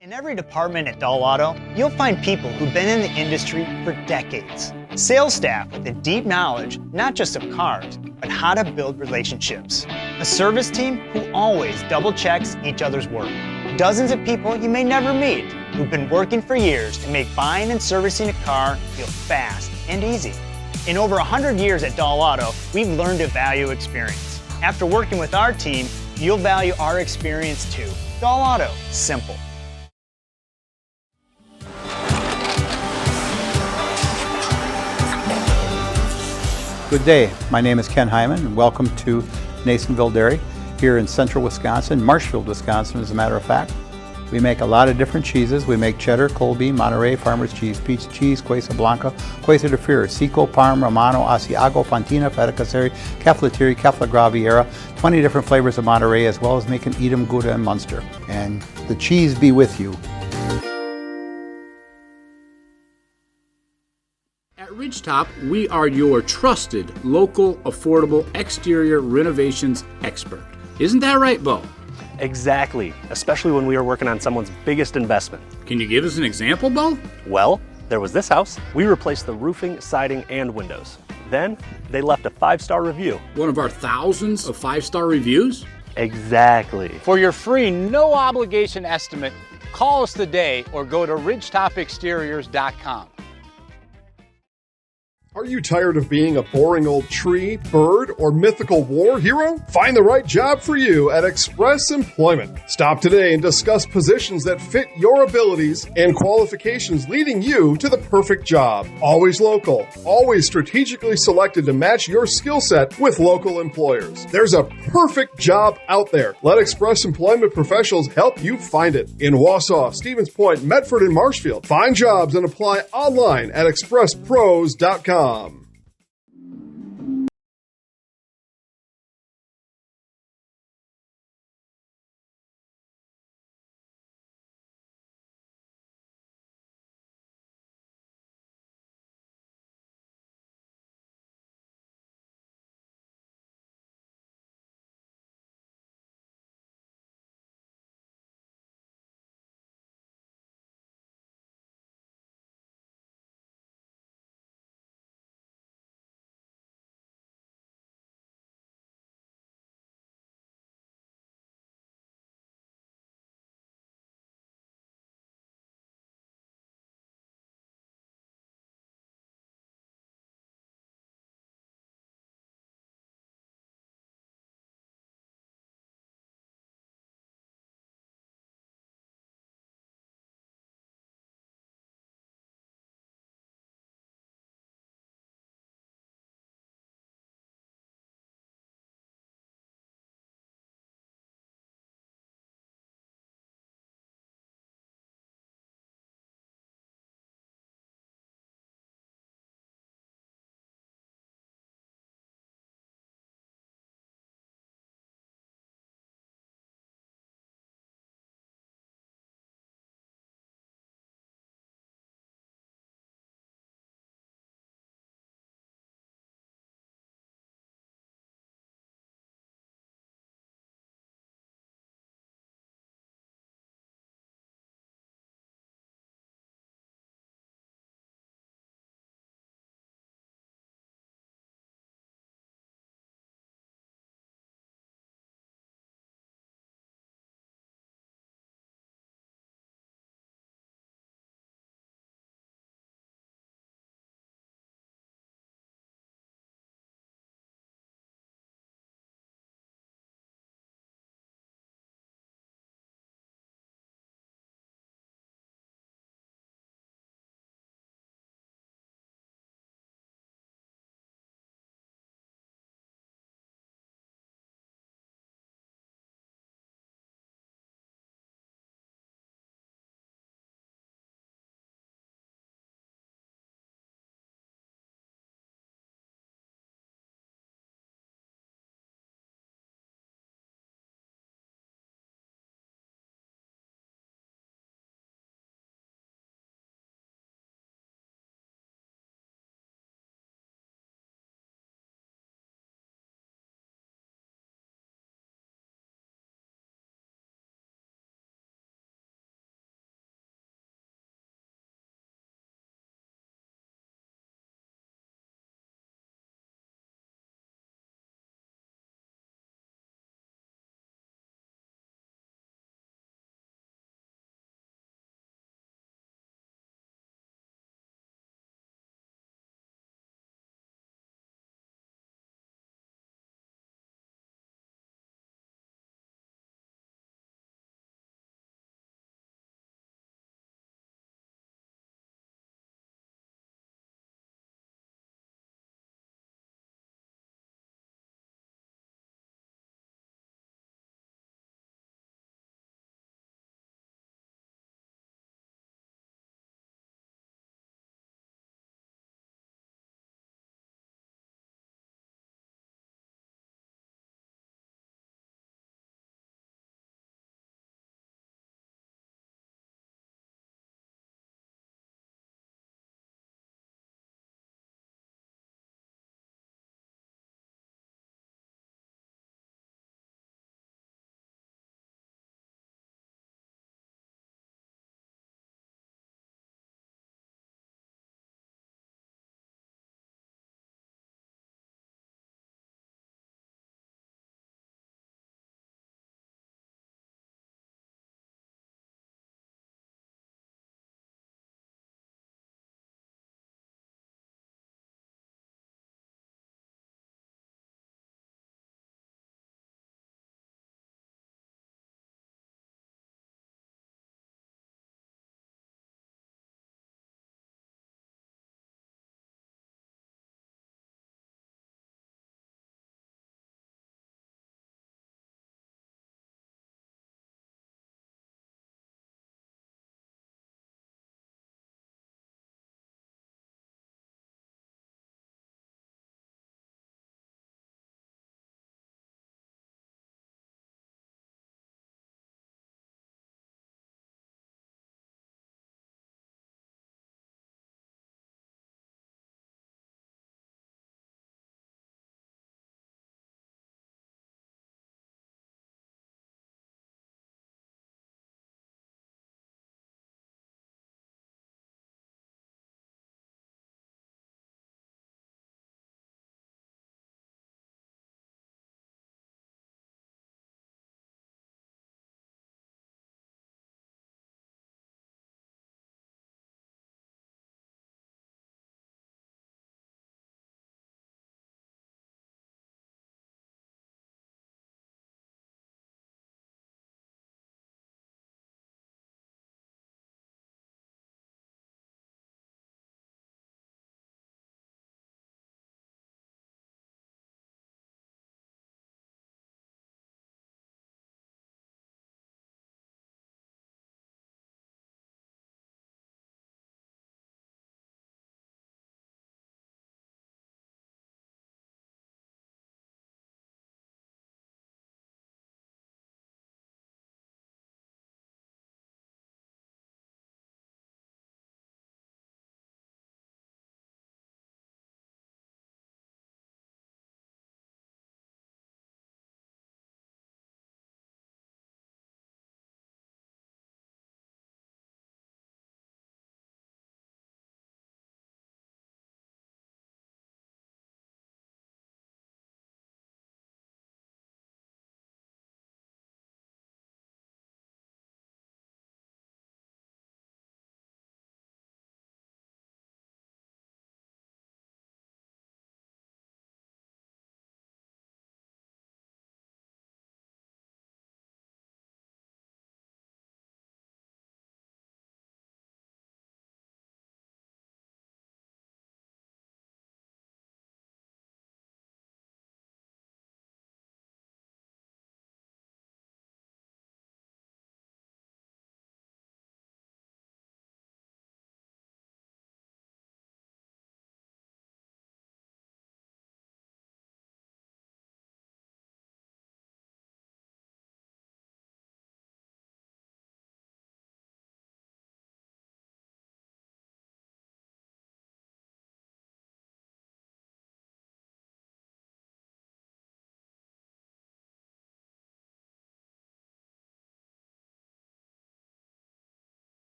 In every department at Dull Auto, you'll find people who've been in the industry for decades. Sales staff with a deep knowledge, not just of cars, but how to build relationships. A service team who always double checks each other's work. Dozens of people you may never meet who've been working for years to make buying and servicing a car feel fast and easy. In over 100 years at Dull Auto, we've learned to value experience. After working with our team, you'll value our experience too. Dull Auto, simple. Good day, my name is Ken Hyman and welcome to Nasonville Dairy here in central Wisconsin, Marshfield, Wisconsin as a matter of fact. We make a lot of different cheeses. We make cheddar, Colby, Monterey, Farmer's Cheese, Peach Cheese, Quesa Blanca, Quesa de Fure, Seco, Parm, Romano, Asiago, Fontina, Feta Caseri, Cafetieri, Caflagraviera, 20 different flavors of Monterey, as well as making Edam, Gouda, and Munster. And the cheese be with you. At Ridgetop, we are your trusted, local, affordable exterior renovations expert. Isn't that right, Bo? Exactly, especially when we are working on someone's biggest investment. Can you give us an example, Bo? Well, there was this house. We replaced the roofing, siding, and windows. Then, they left a 5-star review. One of our thousands of 5-star reviews? Exactly. For your free, no-obligation estimate, call us today or go to ridgetopexteriors.com. Are you tired of being a boring old tree, bird, or mythical war hero? Find the right job for you at Express Employment. Stop today and discuss positions that fit your abilities and qualifications, leading you to the perfect job. Always local, always strategically selected to match your skill set with local employers. There's a perfect job out there. Let Express Employment professionals help you find it. In Wausau, Stevens Point, Medford, and Marshfield. Find jobs and apply online at expresspros.com.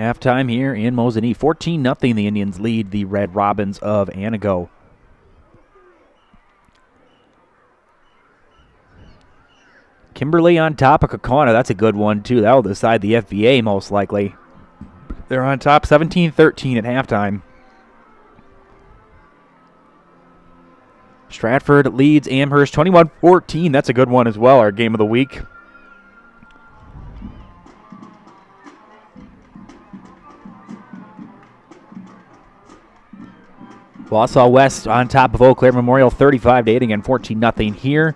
Halftime here in Mosinee. 14-0 the Indians lead the Red Robins of Antigo. Kimberly on top of Kaukauna. That's a good one, too. That will decide the FBA most likely. They're on top 17-13 at halftime. Stratford leads Amherst 21-14. That's a good one as well, our game of the week. Wausau West on top of Eau Claire Memorial 35-8 again, 14-0 here.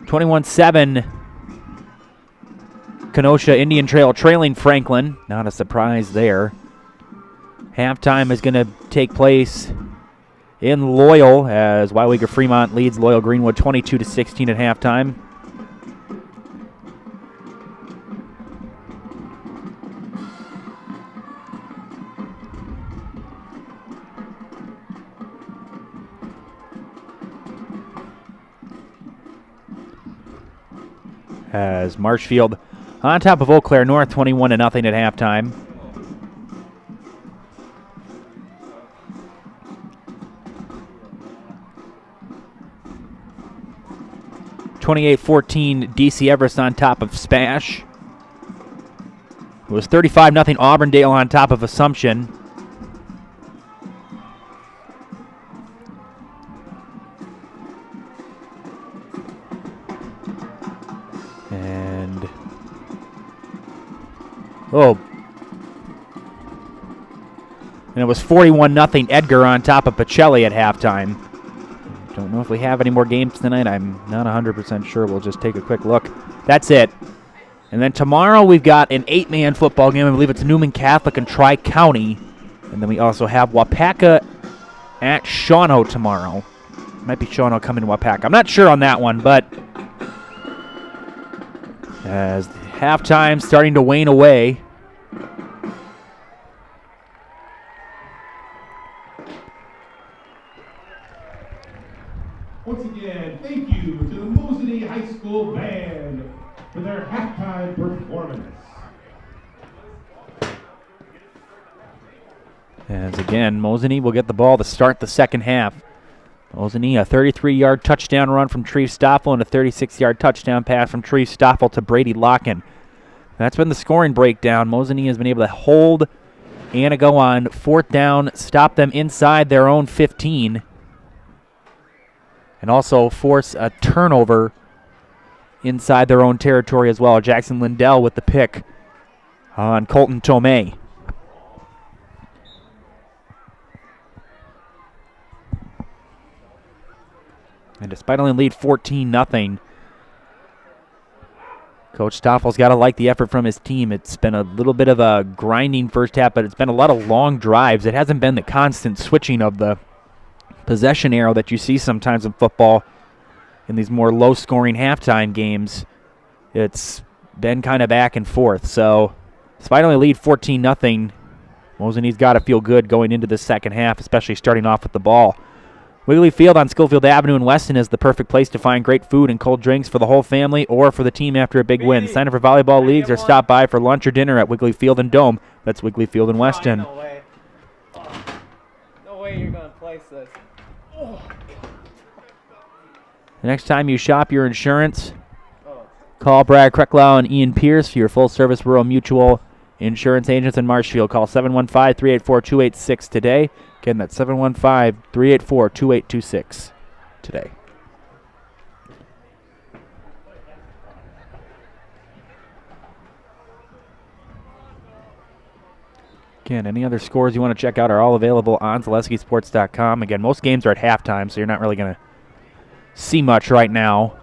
21-7. Kenosha Indian Trail trailing Franklin. Not a surprise there. Halftime is going to take place in Loyal as Waiwega Fremont leads Loyal Greenwood 22-16 at halftime. As Marshfield on top of Eau Claire North 21-0 at halftime. (28-14) DC Everest on top of Spash. It was 35-0 Auburndale on top of Assumption. And it was 41-0 Edgar on top of Pacelli at halftime. Don't know if we have any more games tonight. I'm not 100% sure. We'll just take a quick look. That's it. And then tomorrow we've got an 8-man football game. I believe it's Newman Catholic and Tri-County. And then we also have Wapaka at Shawano tomorrow. Might be Shawano coming to Wapaka. I'm not sure on that one, but as halftime starting to wane away. Once again, thank you to the Mosinee High School Band for their halftime performance. As again, Mosinee will get the ball to start the second half. Mosinee, a 33-yard touchdown run from Treve Stoffel and a 36-yard touchdown pass from Treve Stoffel to Brady Locken. That's been the scoring breakdown. Mosinee has been able to hold Antigo on fourth down, stop them inside their own 15, and also force a turnover inside their own territory as well. Jackson Lindell with the pick on Colton Tomei. And despite only lead 14-0, Coach Stoffel's got to like the effort from his team. It's been a little bit of a grinding first half, but it's been a lot of long drives. It hasn't been the constant switching of the possession arrow that you see sometimes in football in these more low-scoring halftime games. It's been kind of back and forth. So despite only lead 14-0, Mosinee's got to feel good going into the second half, especially starting off with the ball. Wiggly Field on Schofield Avenue in Weston is the perfect place to find great food and cold drinks for the whole family or for the team after a big win. Sign up for volleyball leagues or stop by for lunch or dinner at Wiggly Field and Dome. That's Wiggly Field in Weston. No way. No way you're going to place this. The next time you shop your insurance, call Brad Krecklau and Ian Pierce for your full-service rural mutual insurance agents in Marshfield. Call 715-384-2826 today. Again, that's 715-384-2826 today. Again, any other scores you want to check out are all available on ZaleskiSports.com. Again, most games are at halftime, so you're not really going to see much right now.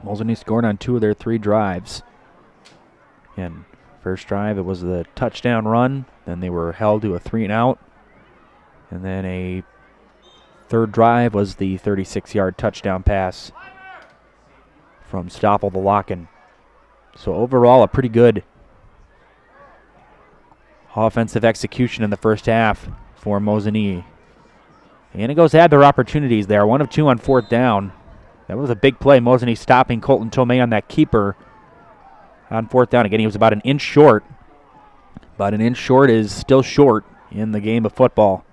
Mosinee scored on 2 of their 3 drives. Again, first drive, it was the touchdown run. Then they were held to a 3-and-out. And then a Third drive was the 36-yard touchdown pass from Stoppel the Locken. So overall, a pretty good offensive execution in the first half for Mosinee. Antigo's had their opportunities there. 1 of 2 on fourth down. That was a big play. Mosinee stopping Colton Tomei on that keeper on fourth down. Again, he was about an inch short. But an inch short is still short in the game of football.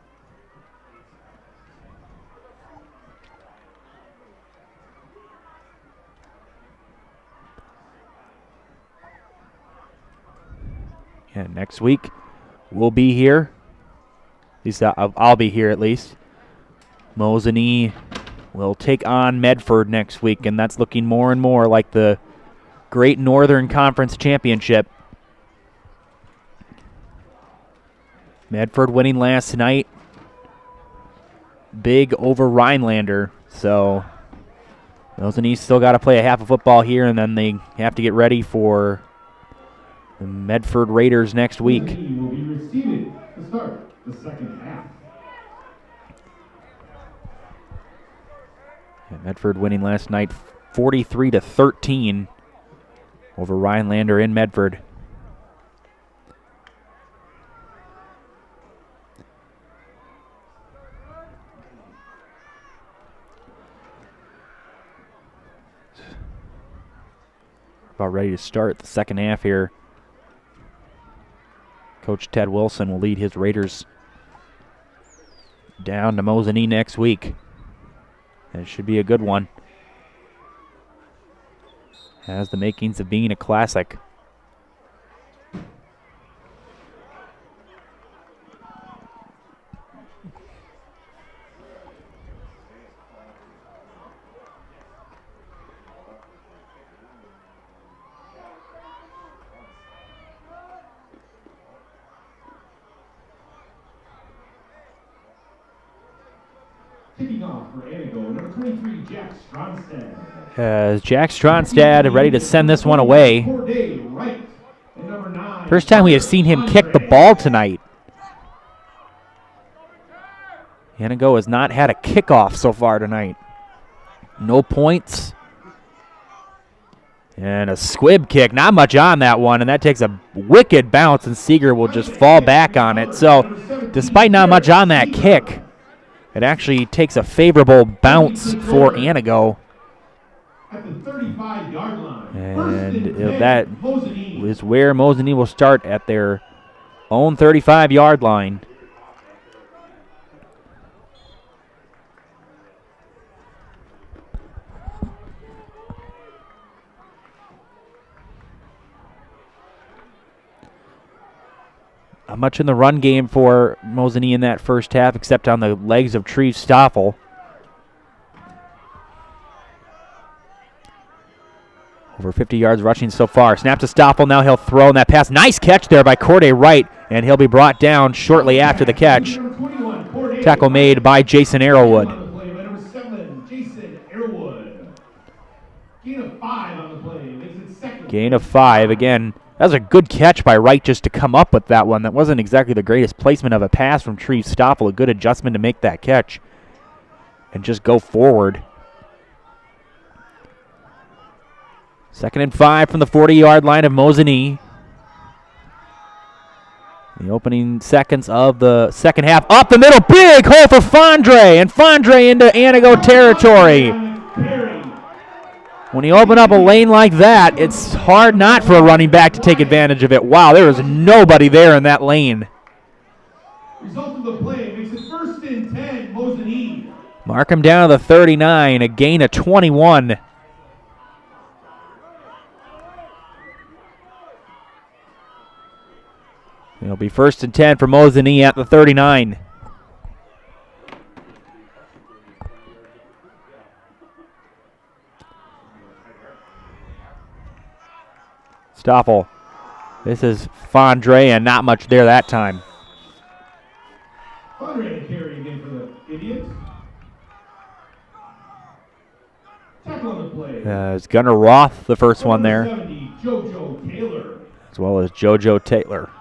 And next week, we'll be here. At least I'll be here at least. Mosinee will take on Medford next week, and that's looking more and more like the Great Northern Conference Championship. Medford winning last night. Big over Rhinelander. So Mosinee still got to play a half of football here, and then they have to get ready for the Medford Raiders next week. Mosinee will be receiving to start the second half. Yeah, Medford winning last night 43-13 over Rhinelander in Medford. About ready to start the second half here. Coach Ted Wilson will lead his Raiders down to Mosinee next week. It should be a good one. Has the makings of being a classic. Kicking off for Antigo, number 23, Jack Stronstad. As Jack Stronstad ready to send this one away. First time we have seen him kick the ball tonight. Antigo has not had a kickoff so far tonight. No points. And a squib kick, not much on that one, and that takes a wicked bounce, and Seeger will just fall back on it. So, despite not much on that kick, it actually takes a favorable bounce for Antigo. At the 35-yard line. And that is where Mosinee will start, at their own 35-yard line. Not much in the run game for Mosinee in that first half, except on the legs of Treve Stoffel. Over 50 yards rushing so far. Snap to Stoffel, now he'll throw, and that pass. Nice catch there by Corday Wright, and he'll be brought down shortly after the catch. Tackle made by Jason Arrowwood. Number 7, Jason Arrowwood. Gain of 5 on the play. Makes it second. Gain of 5 again. That was a good catch by Wright just to come up with that one. That wasn't exactly the greatest placement of a pass from Treve Stoffel. A good adjustment to make that catch and just go forward. 2nd and 5 from the 40-yard line of Mosinee. The opening seconds of the second half. Up the middle, big hole for Fondre, and Fondre into Antigo territory. When you open up a lane like that, it's hard not for a running back to take advantage of it. Wow, there is nobody there in that lane. Result of the play makes it 1st and 10, Mosinee. Mark him down to the 39, a gain of 21. It'll be 1st and 10 for Mosinee at the 39. Stoffel. This is Fondre, and not much there that time. Fondre carry again for the Indians. Tackle on the play. It's Gunnar Roth, the first one there. 70, JoJo Taylor. As well as JoJo Taylor.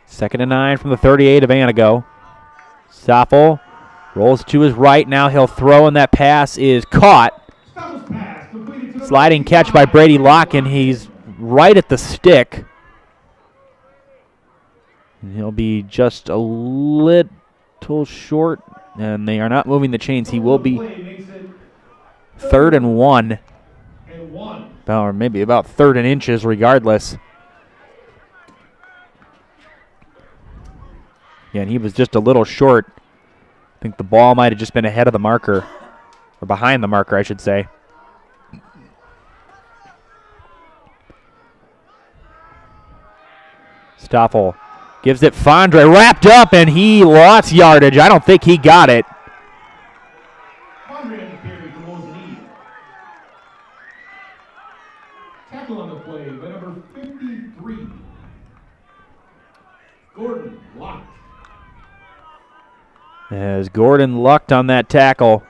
2nd and 9 from the 38 of Antigo. Stoffel rolls to his right. Now he'll throw, and that pass is caught. Sliding catch by Brady Locken. He's right at the stick. And he'll be just a little short, and they are not moving the chains. He will be 3rd and 1. Or maybe about 3rd and inches regardless. Yeah, and he was just a little short. I think the ball might have just been ahead of the marker, or behind the marker, I should say. Stoffel gives it Fondre, wrapped up, and he lost yardage. I don't think he got it. Fondre on the carry for Mosinee. Tackle on the play by number 53. Gordon locked. As Gordon lucked on that tackle.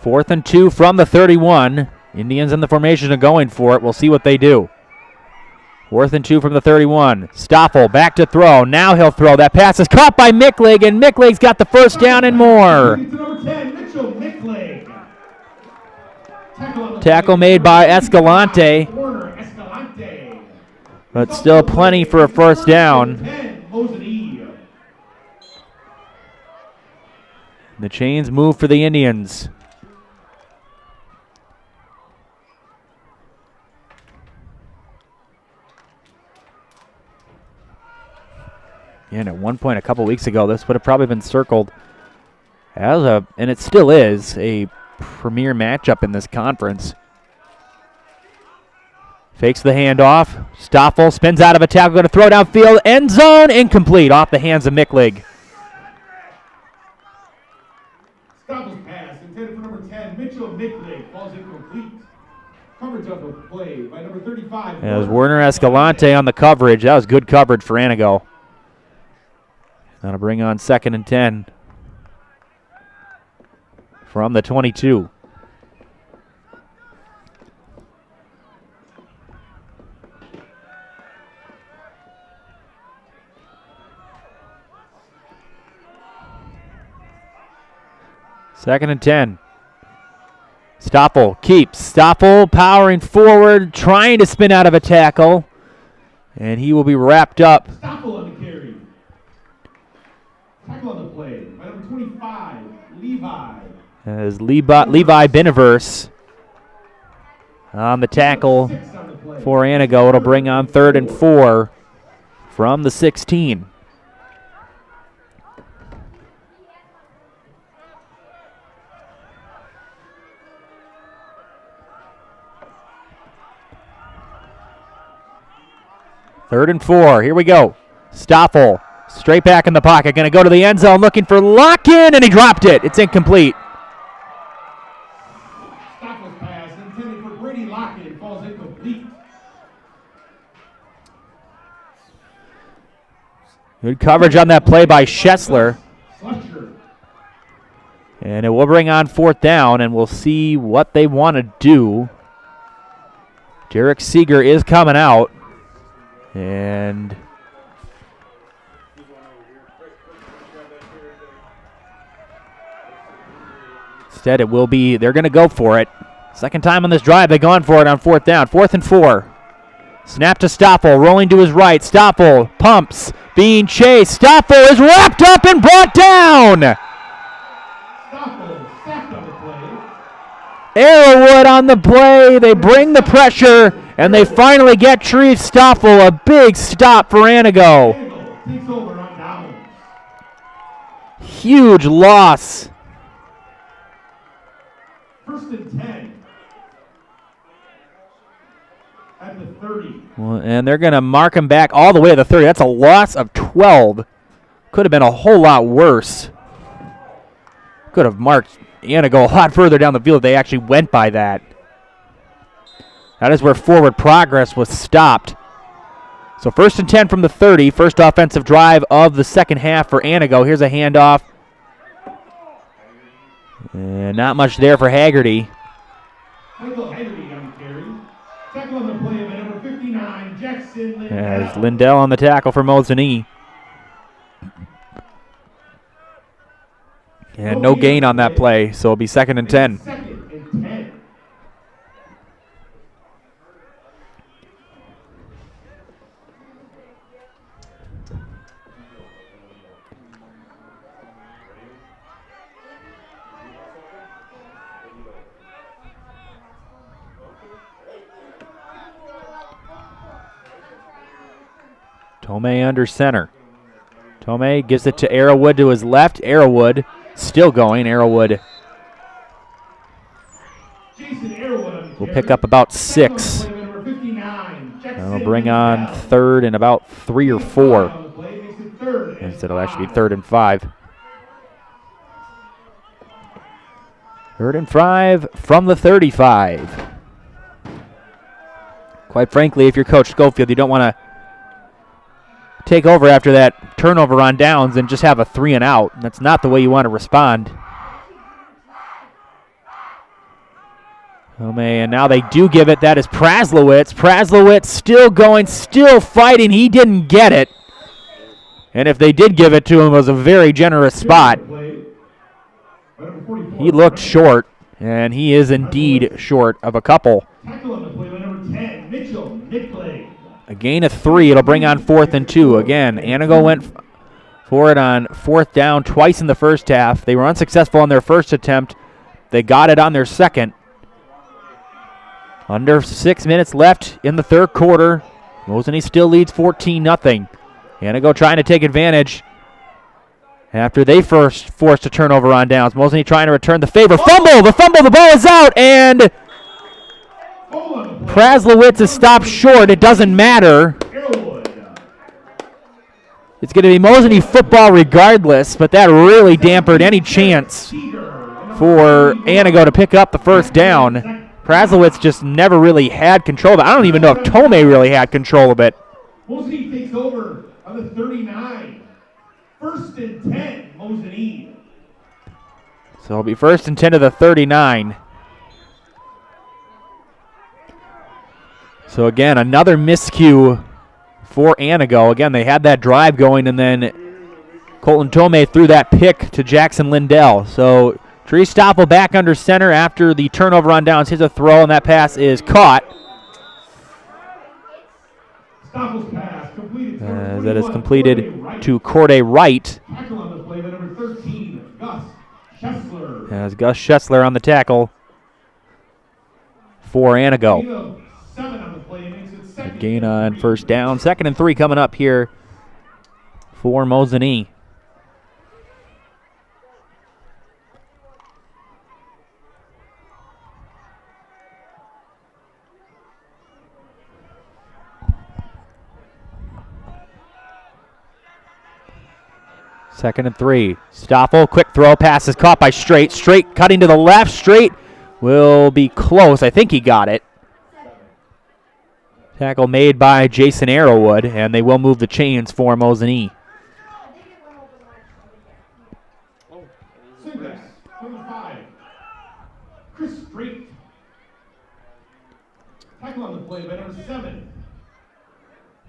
Fourth and 2 from the 31. Indians in the formation are going for it. We'll see what they do. 4th and 2 from the 31. Stoffel back to throw. Now he'll throw. That pass is caught by Mickleg, and Mickleg's got the first down and more. Tackle made by Escalante. But still plenty for a first down. The chains move for the Indians. Yeah, and at one point a couple weeks ago, this would have probably been circled as and it still is, a premier matchup in this conference. Fakes the handoff. Stoffel spins out of a tackle, going to throw downfield. End zone, incomplete, off the hands of Mickleg. Stoffel's pass intended for number 10, Mitchell Mickleg, falls incomplete. Coverage of the play by number 35. As Werner Escalante on the coverage. That was good coverage for Antigo. That'll bring on 2nd and 10 from the 22. Second and 10. Stoffel keeps. Stoffel powering forward, trying to spin out of a tackle. And he will be wrapped up. Stoffel on the carry. Tackle on the play by number 25, Levi. As Levi Beneverse on the tackle for Antigo. It'll bring on 3rd and 4 from the 16. Third and 4. Here we go. Stoffel straight back in the pocket. Going to go to the end zone looking for Lock-in, and he dropped it. It's incomplete. Stoffel's pass intended for Brady Lock-in falls incomplete. Good coverage on that play by Schessler. And it will bring on 4th down, and we'll see what they want to do. Derek Seeger is coming out. And instead it will be, they're going to go for it. Second time on this drive, they've gone for it on 4th down. 4th and 4. Snap to Stoffel, rolling to his right. Stoffel pumps, being chased. Stoffel is wrapped up and brought down. Stoffel sacked on the play. Arrowwood on the play. They bring the pressure, and they finally get Treves Stoffel. A big stop for Antigo. Takes over on downs. Huge loss. 1st and 10. At the 30. Well, and they're going to mark him back all the way to the 30. That's a loss of 12. Could have been a whole lot worse. Could have marked Antigo a lot further down the field if they actually went by that. That is where forward progress was stopped. So 1st and 10 from the 30. First offensive drive of the second half for Antigo. Here's a handoff And not much there for Haggerty. Michael Haggerty on the carry. Tackle on the play by number 59, Jackson Lindell. As Lindell on the tackle for Mosinee. And no gain on that play, so it'll be 2nd and 10. Second and 10. Tomei under center. Tomei gives it to Arrowwood to his left. Arrowwood still going. Arrowwood will pick up about 6. That'll bring on 3rd and about 3 or 4. Instead, it'll actually be 3rd and 5. 3rd and 5 from the 35. Quite frankly, if you're Coach Schofield, you don't want to take over after that turnover on downs and just have a 3 and out. That's not the way you want to respond. And now they do give it. That is Praslowitz. Praslowitz still going, still fighting. He didn't get it. And if they did give it to him, it was a very generous spot. He looked short, and he is indeed short of a couple. A gain of 3. It'll bring on 4th and 2. Again, Antigo went for it on 4th down twice in the first half. They were unsuccessful on their first attempt. They got it on their second. Under 6 minutes left in the 3rd quarter. Mosinee still leads 14-0. Antigo trying to take advantage after they first forced a turnover on downs. Mosinee trying to return the favor. Fumble! The ball is out, and Praslowitz is stopped short. It doesn't matter. It's going to be Mosinee football regardless, but that really dampened any chance for Antigo to pick up the first down. Praslowitz just never really had control of it. I don't even know if Tomei really had control of it. Mosinee takes over on the 39. 1st and 10, Mosinee. So it'll be 1st and 10 to the 39. So again, another miscue for Antigo. Again, they had that drive going, and then Colton Tomei threw that pick to Jackson Lindell. So Tree Stoppel back under center after the turnover on downs. Here's a throw, and that pass is caught. Stoppel's pass completed. That is completed to Corday Wright. Tackle on the play by number 13, Gus Schessler. As Gus Schessler on the tackle for Antigo. A gain on 1st down. 2nd and 3 coming up here for Mosinee. Second and 3. Stoffel, quick throw, pass is caught by Straight. Straight cutting to the left. Straight will be close. I think he got it. Tackle made by Jason Arrowwood, and they will move the chains for Mosinee. Chris Straight. Tackle on the play by number 7.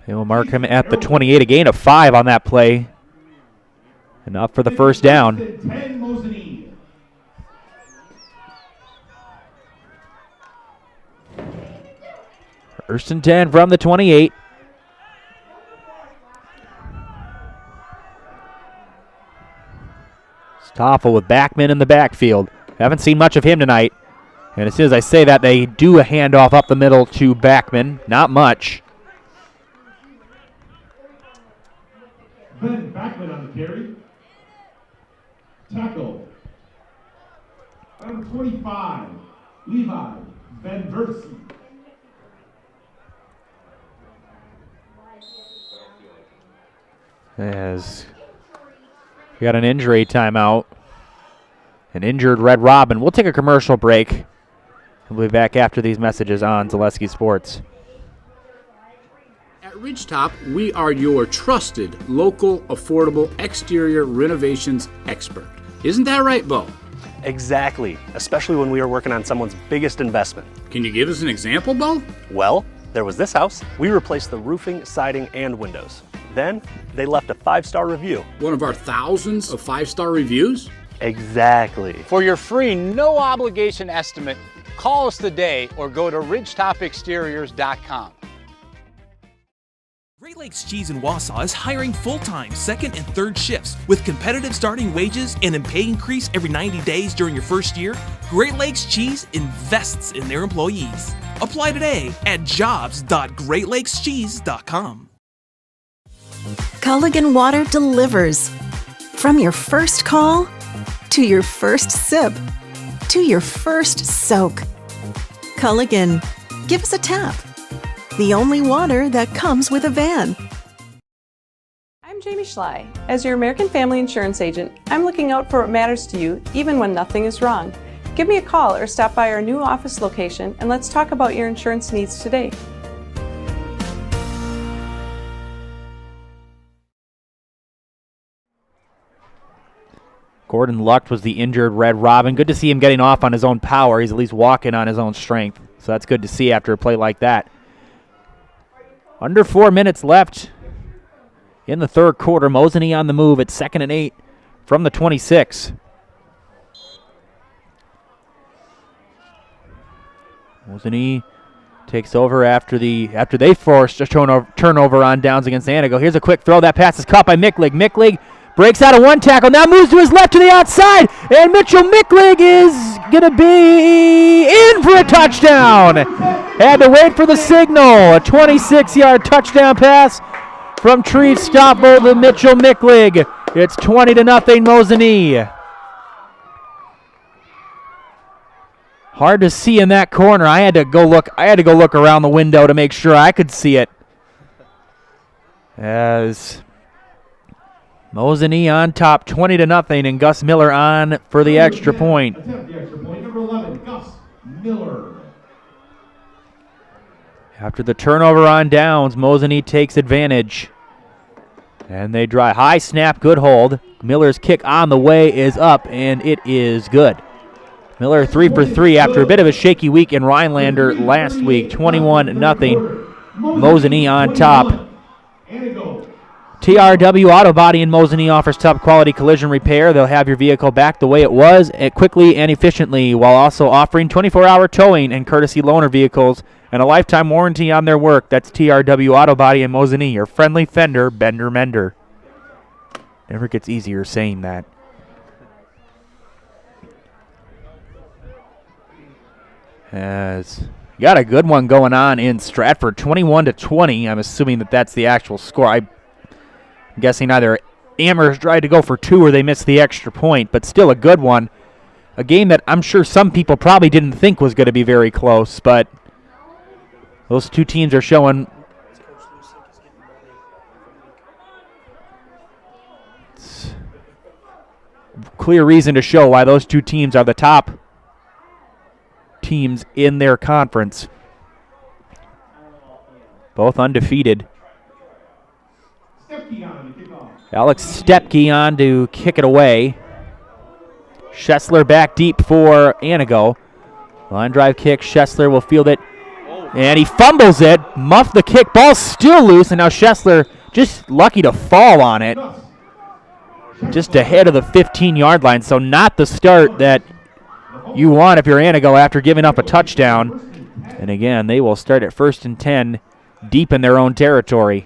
They will mark him at the 28. A gain of 5 on that play. Enough for the first down. 10, Mosinee. First and 10 from the 28. Stoffel with Backman in the backfield. Haven't seen much of him tonight. And as soon as I say that, they do a handoff up the middle to Backman. Not much. Ben Backman on the carry. Tackle. Number 25, Levi Ben Versi. As we got an injury timeout. An injured Red Robin. We'll take a commercial break. We'll be back after these messages on Zaleski Sports. At Ridgetop, we are your trusted, local, affordable exterior renovations expert. Isn't that right, Bo? Exactly, especially when we were working on someone's biggest investment. Can you give us an example, Bo? Well, there was this house. We replaced the roofing, siding, and windows. Then they left a 5-star review. One of our thousands of 5-star reviews? Exactly. For your free, no obligation estimate, call us today or go to ridgetopexteriors.com. Great Lakes Cheese in Wausau is hiring full-time second and third shifts with competitive starting wages and a pay increase every 90 days during your first year. Great Lakes Cheese invests in their employees. Apply today at jobs.greatlakescheese.com. Culligan Water delivers. From your first call to your first sip to your first soak. Culligan, give us a tap. The only water that comes with a van. I'm Jamie Schley. As your American Family Insurance agent, I'm looking out for what matters to you even when nothing is wrong. Give me a call or stop by our new office location and let's talk about your insurance needs today. Gordon Lucht was the injured Red Robin. Good to see him getting off on his own power. He's at least walking on his own strength. So that's good to see after a play like that. Under 4 minutes left in the third quarter. Mosinee on the move at 2nd and 8 from the 26. Mosinee takes over after they forced a turnover on downs against Antigo. Here's a quick throw. That pass is caught by Micklig. Micklig breaks out of one tackle, now moves to his left to the outside, and Mitchell Micklig is going to be in for a touchdown. Had to wait for the signal. A 26-yard touchdown pass from Treef Stoppel to Mitchell Micklig. It's 20-0 Mosinee. Hard to see in that corner. I had to go look around the window to make sure I could see it. As Mosinee on top, 20-0, and Gus Miller on for the extra point. Attempt the extra point, number 11, Gus Miller. After the turnover on downs, Mosinee takes advantage. And they drive. High snap, good hold. Miller's kick on the way is up, and it is good. Miller 3 for 3 after a bit of a shaky week in Rhinelander last week. 21-0. Mosinee on top. TRW Auto Body in Mosinee offers top quality collision repair. They'll have your vehicle back the way it was quickly and efficiently, while also offering 24-hour towing and courtesy loaner vehicles and a lifetime warranty on their work. That's TRW Auto Body in Mosinee, your friendly fender bender mender. Never gets easier saying that. As you got a good one going on in Stratford, 21-20. I'm assuming that's the actual score. I'm guessing either Amherst tried to go for 2 or they missed the extra point, but still a good one. A game that I'm sure some people probably didn't think was going to be very close, but those two teams are showing clear reason to show why those two teams are the top teams in their conference. Both undefeated. Alex Stepke on to kick it away. Schessler back deep for Antigo. Line drive kick. Schessler will field it. And he fumbles it. Muffed the kick. Ball still loose. And now Schessler just lucky to fall on it. Just ahead of the 15-yard line. So not the start that you want if you're Antigo after giving up a touchdown. And again, they will start at 1st and 10 deep in their own territory.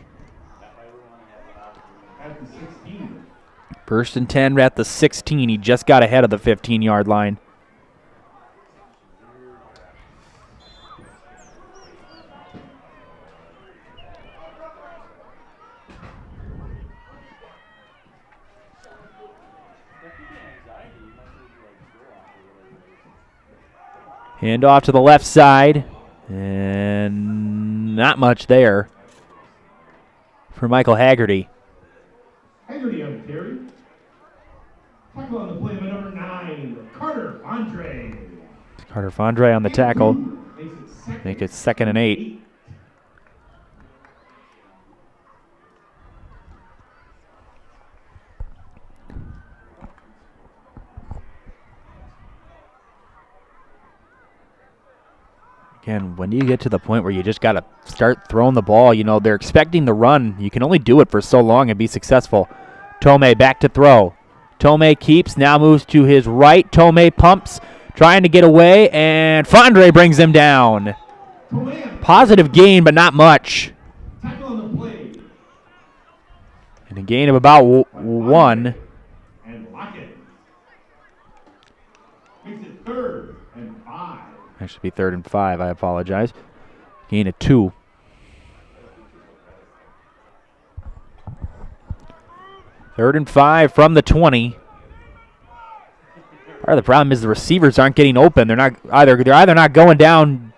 1st and 10 at the 16. He just got ahead of the 15-yard line. Hand off to the left side. And not much there for Michael Haggerty. Haggerty on the carry. Tackle on the play by number 9, Carter Fondre. Carter Fondre on the tackle. Make it 2nd and 8. Again, when you get to the point where you just got to start throwing the ball, you know, they're expecting the run. You can only do it for so long and be successful. Tomei back to throw. Tomei keeps, now moves to his right. Tomei pumps, trying to get away, and Fondre brings him down. Positive gain, but not much. And a gain of about 1. That should be 3rd and 5. I apologize. Gain of 2. Third and 5 from the 20. Part of the problem is the receivers aren't getting open. They're either not going down,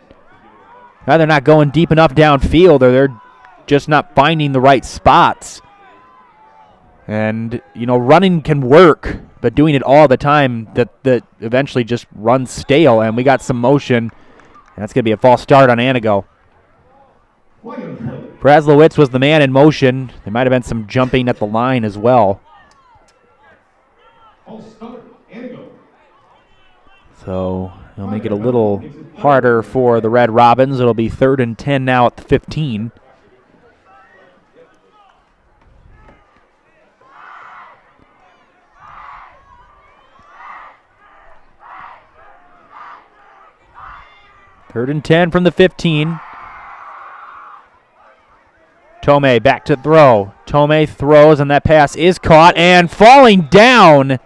either not going deep enough downfield, or they're just not finding the right spots. And you know, running can work, but doing it all the time, that eventually just runs stale. And we got some motion. That's going to be a false start on Antigo. Braslowitz was the man in motion. There might have been some jumping at the line as well. So it'll make it a little harder for the Red Robins. It'll be 3rd and 10 now at the 15. Third and 10 from the 15. Tomei back to throw. Tomei throws, and that pass is caught, and falling down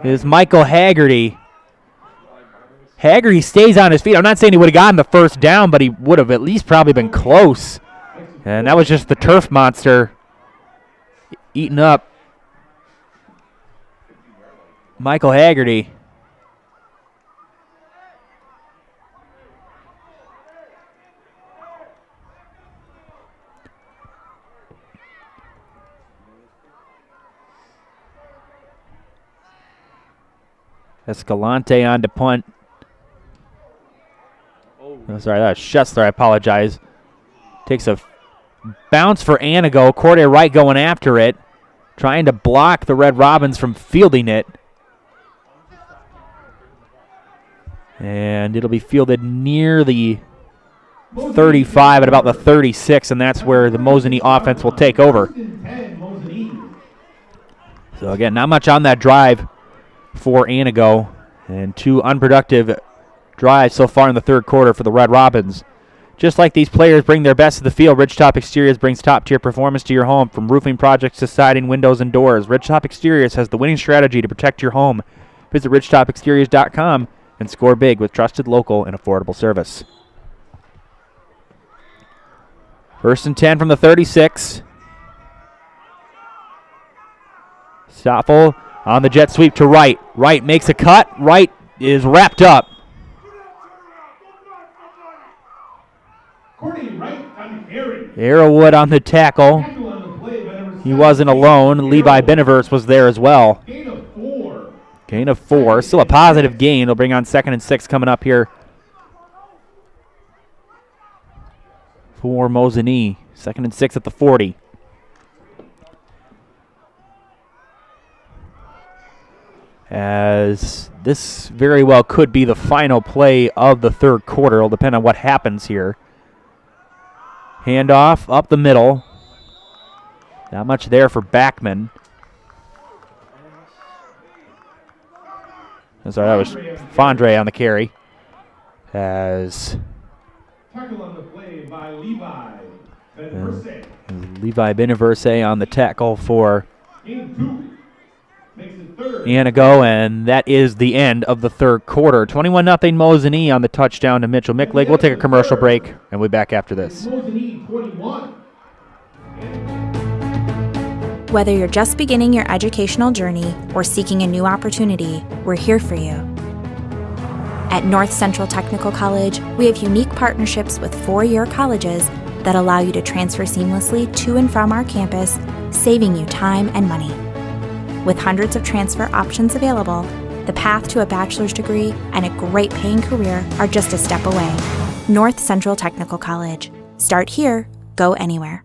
is Michael Haggerty. Haggerty stays on his feet. I'm not saying he would have gotten the first down, but he would have at least probably been close. And that was just the turf monster eating up Michael Haggerty. Escalante on to punt. Oh, sorry, that was Schussler. I apologize. Takes a bounce for Antigo. Corday Wright going after it, trying to block the Red Robins from fielding it. And it'll be fielded near the 35 at about the 36, and that's where the Mosinee offense will take over. So again, not much on that drive for Antigo, and 2 unproductive drives so far in the 3rd quarter for the Red Robins. Just like these players bring their best to the field, Ridgetop Exteriors brings top-tier performance to your home. From roofing projects to siding, windows, and doors, Ridgetop Exteriors has the winning strategy to protect your home. Visit ridgetopexteriors.com and score big with trusted, local, and affordable service. 1st and 10 from the 36. Stoffel on the jet sweep to Wright. Wright makes a cut. Wright is wrapped up. Arrowwood on the tackle. He wasn't alone. Levi Benevers was there as well. Gain of 4. Still a positive gain. They'll bring on 2nd and 6 coming up here for Mosinee. 2nd and 6 at the 40. As this very well could be the final play of the 3rd quarter. It'll depend on what happens here. Handoff up the middle. Not much there for Backman. Sorry, that was Fondre on the carry. As tackle on the play by Levi Beneverse on the tackle for Antigo, and that is the end of the 3rd quarter. 21-0 Mosinee on the touchdown to Mitchell Micklig. We'll take a commercial break, and we'll be back after this. Whether you're just beginning your educational journey or seeking a new opportunity, we're here for you. At North Central Technical College, we have unique partnerships with 4-year colleges that allow you to transfer seamlessly to and from our campus, saving you time and money. With hundreds of transfer options available, the path to a bachelor's degree and a great paying career are just a step away. North Central Technical College. Start here, go anywhere.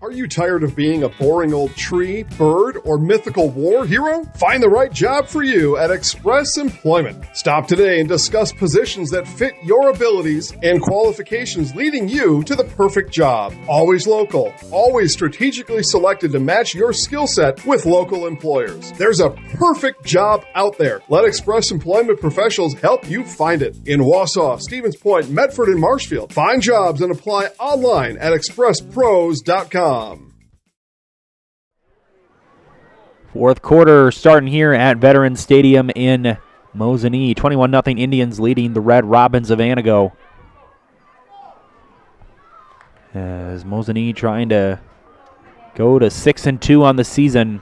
Are you tired of being a boring old tree, bird, or mythical war hero? Find the right job for you at Express Employment. Stop today and discuss positions that fit your abilities and qualifications, leading you to the perfect job. Always local, always strategically selected to match your skill set with local employers. There's a perfect job out there. Let Express Employment professionals help you find it. In Wausau, Stevens Point, Medford, and Marshfield. Find jobs and apply online at expresspros.com. Fourth quarter starting here at Veterans Stadium in Mosinee. 21-0 Indians leading the Red Robins of Antigo. As Mosinee trying to go to 6-2 on the season.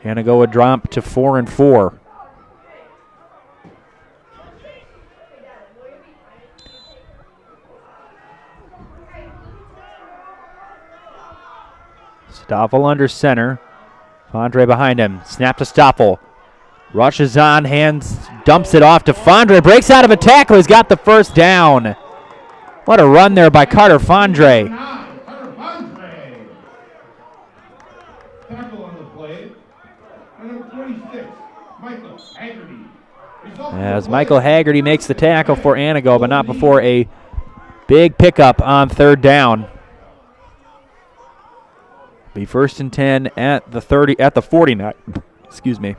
Antigo a drop to 4-4. Stoffel under center. Fondre behind him. Snap to Stoffel. Rushes on, hands, dumps it off to Fondre. Breaks out of a tackle. He's got the first down. What a run there by Carter Fondre. Tackle on the play. Number 26, Michael Haggerty. As Michael Haggerty makes the tackle for Antigo, but not before a big pickup on third down. Be 1st and 10 at the 49. Excuse me.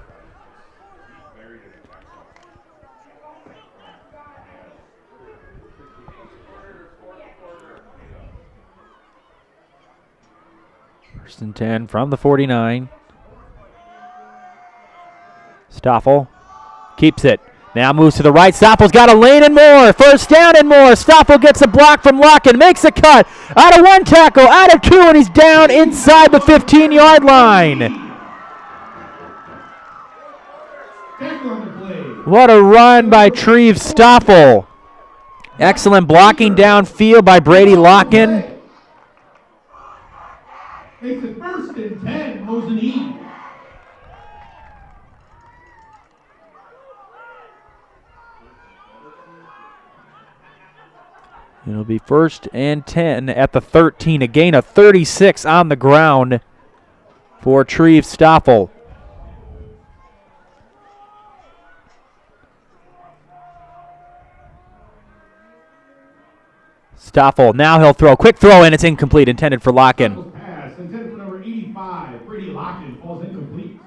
First and 10 from the 49. Stoffel keeps it. Now moves to the right. Stoffel's got a lane and more. First down and more. Stoffel gets a block from Locken. Makes a cut. Out of one tackle. Out of two. And he's down inside the 15-yard line. What a run by Treve Stoffel. Excellent blocking downfield by Brady Locken. Makes it 1st and 10, Mosinee. It'll be 1st and 10 at the 13. A gain of 36 on the ground for Treve Stoffel. Stoffel, now he'll throw. Quick throw, and it's incomplete, intended for Locken. Pass intended for number 85, Brady Locken, falls incomplete.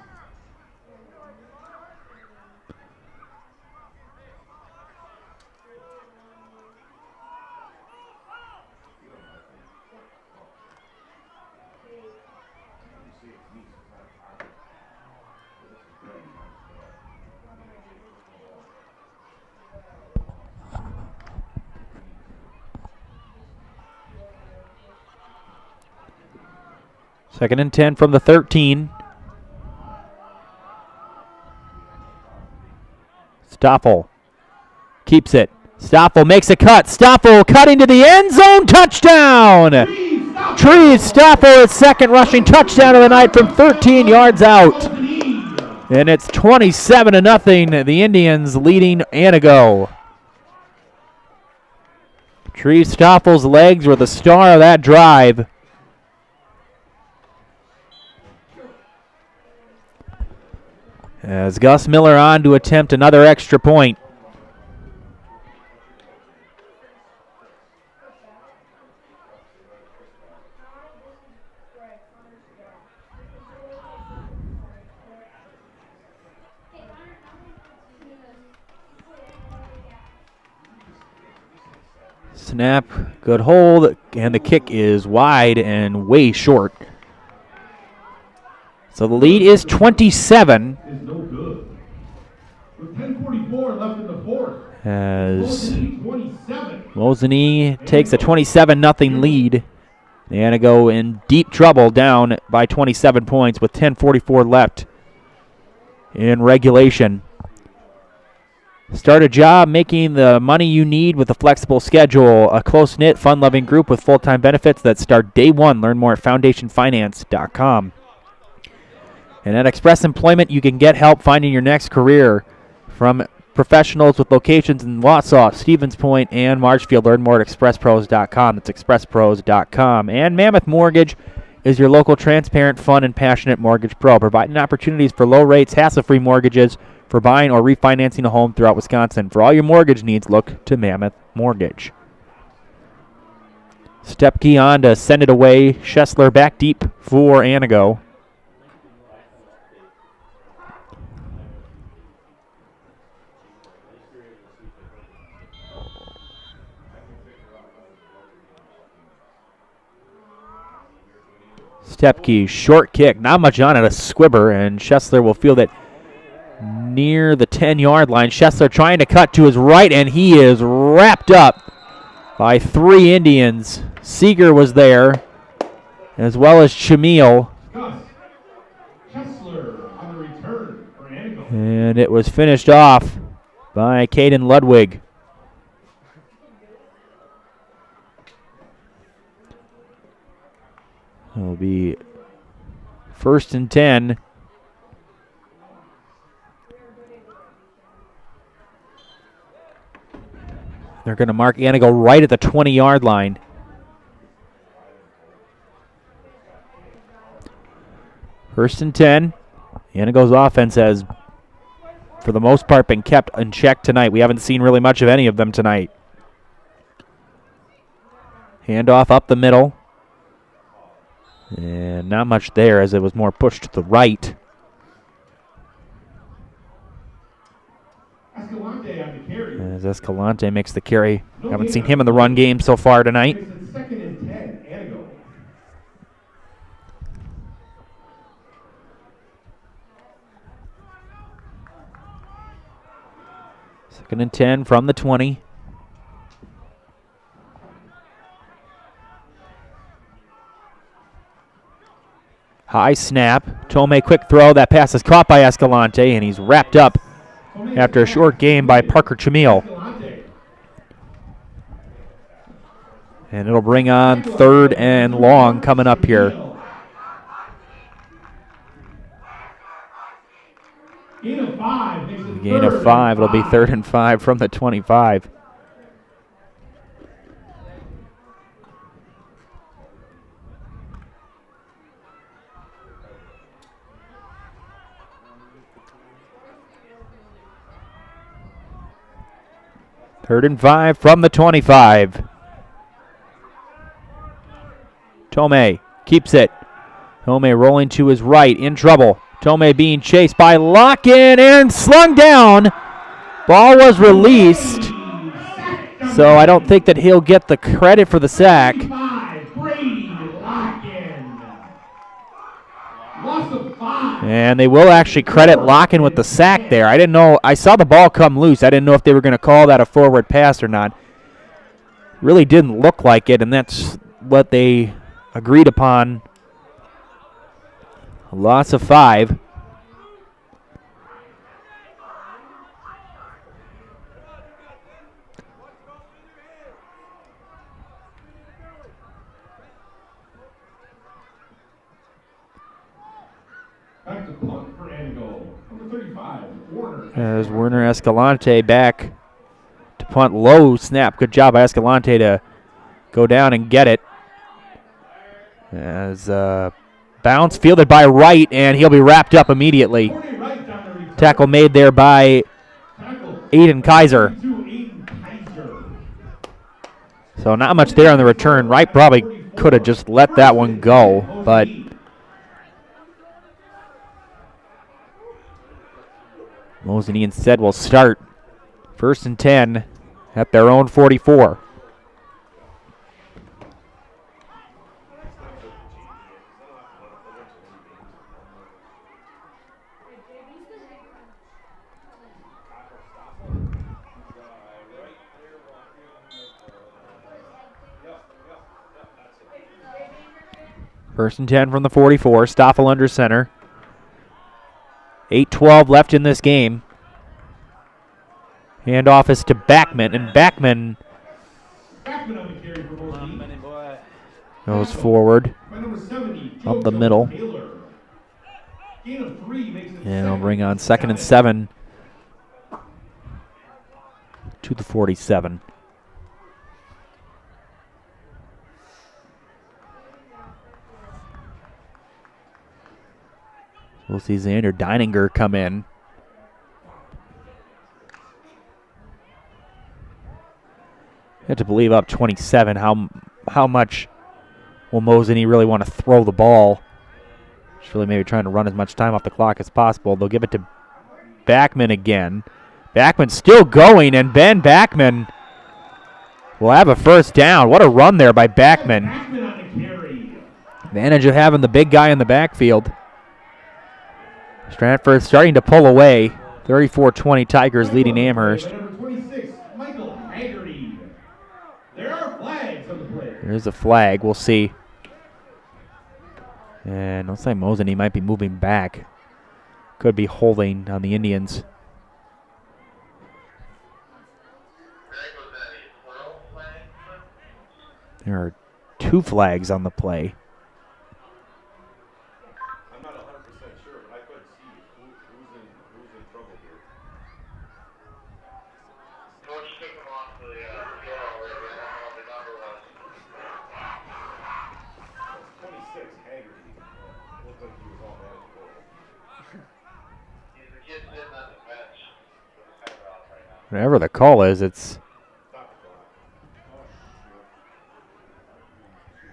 Second and 10 from the 13. Stoffel keeps it. Stoffel makes a cut. Stoffel cutting to the end zone. Touchdown! Treve Stoffel, his second rushing touchdown of the night from 13 yards out. And it's 27-0. The Indians leading Antigo. Treve Stoffel's legs were the star of that drive. As Gus Miller on to attempt another extra point. Snap, good hold, and the kick is wide and way short. So the lead is 27. Is no good. With 10:44 left in the fourth. As Mosinee Mosinee takes a 27-0 lead. Antigo in deep trouble, down by 27 points with 10:44 left in regulation. Start a job making the money you need with a flexible schedule. A close-knit, fun-loving group with full-time benefits that start day one. Learn more at foundationfinance.com. And at Express Employment, you can get help finding your next career. From professionals with locations in Wausau, Stevens Point, and Marshfield. Learn more at expresspros.com. That's expresspros.com. And Mammoth Mortgage is your local transparent, fun, and passionate mortgage pro, providing opportunities for low rates, hassle-free mortgages for buying or refinancing a home throughout Wisconsin. For all your mortgage needs, look to Mammoth Mortgage. Stepke on to send it away. Schessler back deep for Antigo. Stepke, short kick, not much on it, a squibber, and Schessler will field it near the 10-yard line. Schessler trying to cut to his right, and he is wrapped up by 3 Indians. Seeger was there, as well as Chamil. And it was finished off by Caden Ludwig. It'll be 1st and 10. They're going to mark Antigo right at the 20-yard line. First and 10. Antigo's offense has, for the most part, been kept in check tonight. We haven't seen really much of any of them tonight. Handoff up the middle. And not much there as it was more pushed to the right. As Escalante makes the carry. Haven't seen him in the run game so far tonight. Second and 10, Antigo. Second and 10 from the 20. High snap. Tomei quick throw. That pass is caught by Escalante, and he's wrapped up after a short game by Parker Chamil. And it'll bring on 3rd and long coming up here. Gain of 5. Gain of 5. It'll be 3rd and 5 from the 25. Third and 5 from the 25. Tomei keeps it. Tomei rolling to his right, in trouble. Tomei being chased by Locken and slung down. Ball was released, so I don't think that he'll get the credit for the sack. And they will actually credit Locken with the sack there. I didn't know. I saw the ball come loose. I didn't know if they were going to call that a forward pass or not. Really didn't look like it, and that's what they agreed upon. A loss of 5. Back to punt for Antigo. Number 35, Werner. As Werner Escalante back to punt. Low snap. Good job by Escalante to go down and get it. As bounce fielded by Wright, and he'll be wrapped up immediately. Tackle made there by Aiden Kaiser. So not much there on the return. Wright probably could have just let that one go, but Mosinee instead will start 1st and 10 at their own 44. First and 10 from the 44. Stoffel under center. 8:12 left in this game. Handoff is to Backman, and Backman goes forward up the middle. And it'll bring on 2nd and 7 to the 47. We'll see Xander Deininger come in. You have to believe up 27. How much will Mosinee really want to throw the ball? Just really maybe trying to run as much time off the clock as possible. They'll give it to Backman again. Backman still going, and Ben Backman will have a first down. What a run there by Backman. Advantage of having the big guy in the backfield. Stratford starting to pull away. 34-20 Tigers leading Amherst. There's a flag. We'll see. And looks like Mosinee might be moving back. Could be holding on the Indians. There are 2 flags on the play. I'm not 100% sure, but I couldn't see who's in trouble here. Coach took him off the field already. I don't know what the number was. 26, Haggerty. Looked like he was all bad to go. He's the kid sitting on the bench. Right now. Whatever the call is, it's...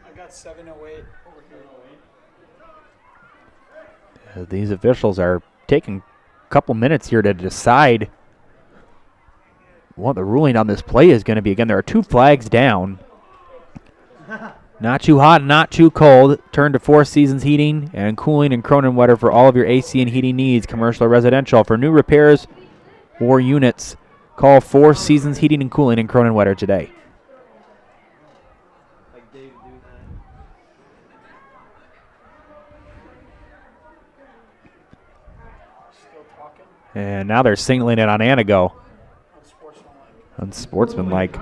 I got 7:08 over here. These officials are taking a couple minutes here to decide what the ruling on this play is going to be. Again, there are 2 flags down. Not too hot, not too cold. Turn to Four Seasons Heating and Cooling in Cronenwetter for all of your AC and heating needs, commercial or residential. For new repairs or units, call Four Seasons Heating and Cooling in Cronenwetter today. And now they're signaling it on Antigo. Unsportsmanlike.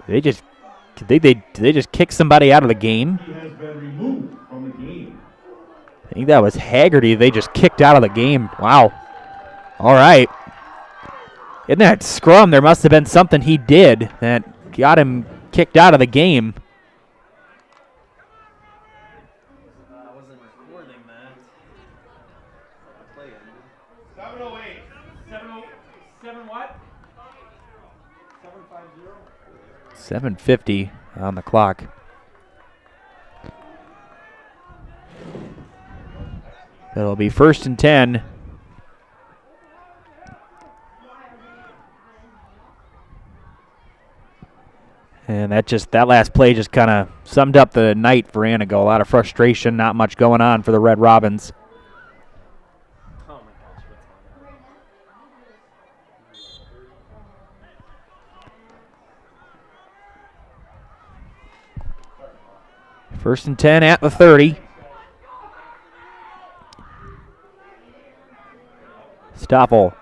Did they just kick somebody out of the game? He has been removed from the game. I think that was Haggerty. They just kicked out of the game. Wow. All right. In that scrum, there must have been something he did that got him kicked out of the game. I wasn't recording that. 7:08. 7 what? 750. 7:50 on the clock. It'll be 1st and 10. And that last play just kind of summed up the night for Antigo. A lot of frustration, not much going on for the Red Robins. Oh my gosh, what's 1st and 10 at the 30. Stoffel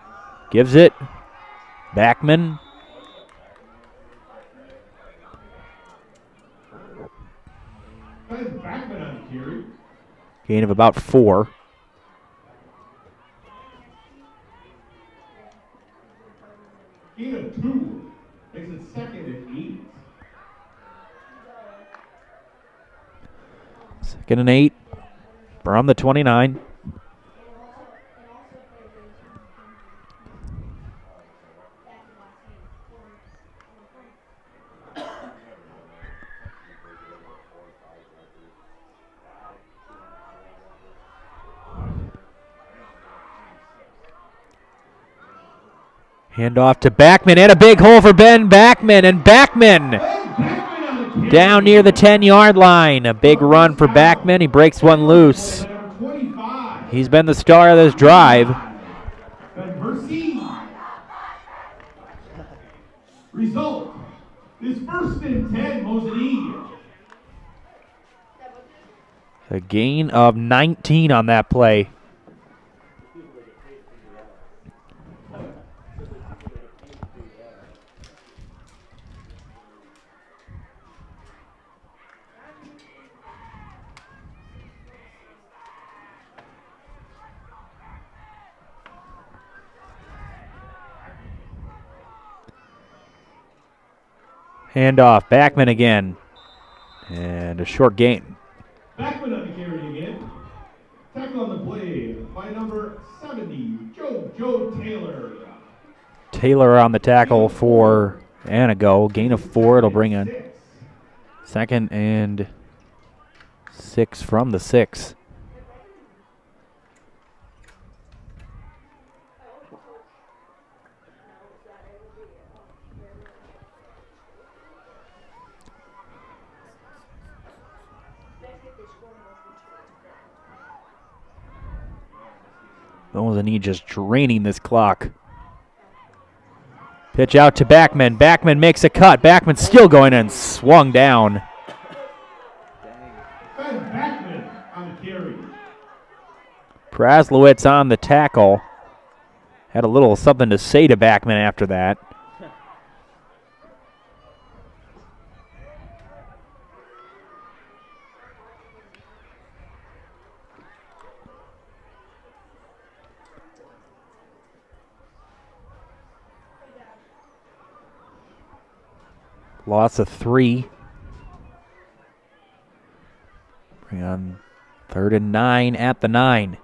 gives it. Backman. Backman on the carry. Gain of about 4. Gain of 2. Makes it 2nd and 8. 2nd and 8 from the 29. Handoff to Backman, and a big hole for Ben Backman, and Backman down near the 10-yard line. A big run for Backman. He breaks one loose. He's been the star of this drive. Result is 1st and 10, Mosinee. A gain of 19 on that play. Hand off. Backman again. And a short gain. Backman on the carry again. Tackle on the play by number 70, Joe Taylor. Taylor on the tackle for Antigo. Gain of 4. It'll bring in 2nd and 6 from the 6. Mosinee just draining this clock. Pitch out to Backman. Backman makes a cut. Backman still going in. Swung down. Backman on the carry. Praslowitz on the tackle. Had a little something to say to Backman after that. Loss of 3. Bring on 3rd and 9 at the 9.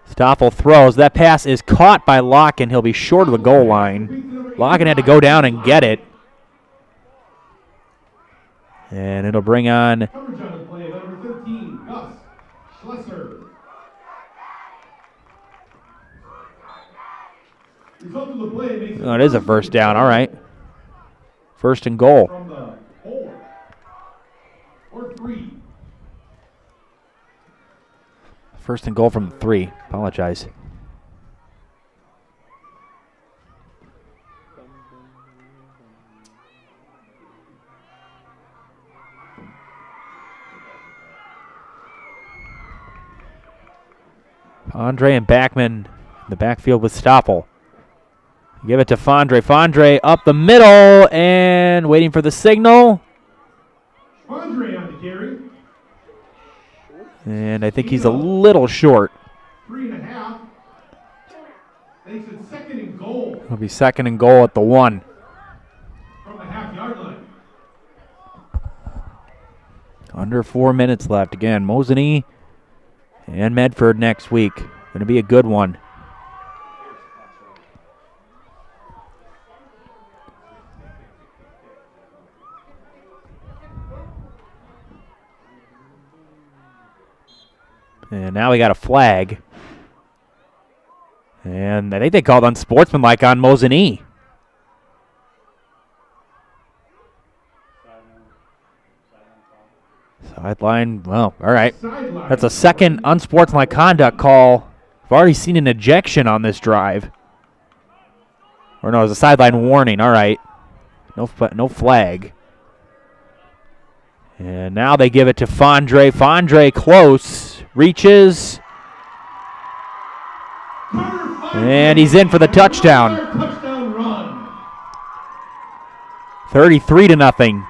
Stoffel throws. That pass is caught by Locken. He'll be short of the goal line. Locken had to go down and get it. And it'll bring on Coverage on the play, number 13, Gus Schlesser. Result of the play makes it is a first down. All right. 1st and goal. From the 4 or 3. 1st and goal from the 3. Apologize. Andre and Backman in the backfield with Stoffel. Give it to Fondre. Fondre up the middle and waiting for the signal. Fondre on the carry. And I think he's a little short. 3.5. Makes it 2nd and goal It'll be 2nd and goal at the 1. from the half-yard line. Under 4 minutes left. Again, Mosinee and Medford next week. Going to be a good one. And now we got a flag. And I think they called unsportsmanlike on Mosinee. Sideline, well, all right. That's a 2nd unsportsmanlike conduct call. I've already seen an ejection on this drive. Or no, it was a sideline warning, all right. No flag. And now they give it to Fondre. Fondre close. Reaches. And he's in for the touchdown. 33-0.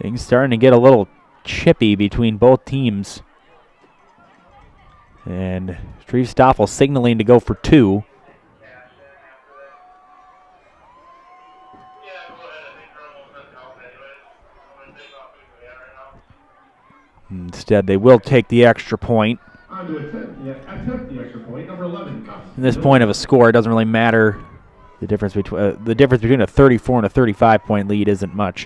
Things starting to get a little chippy between both teams. And Steve Stoffel signaling to go for 2. Instead, they will take the extra point. Attempt the extra point, number 11. In this point of a score, it doesn't really matter. The difference between a 34 and a 35-point lead isn't much.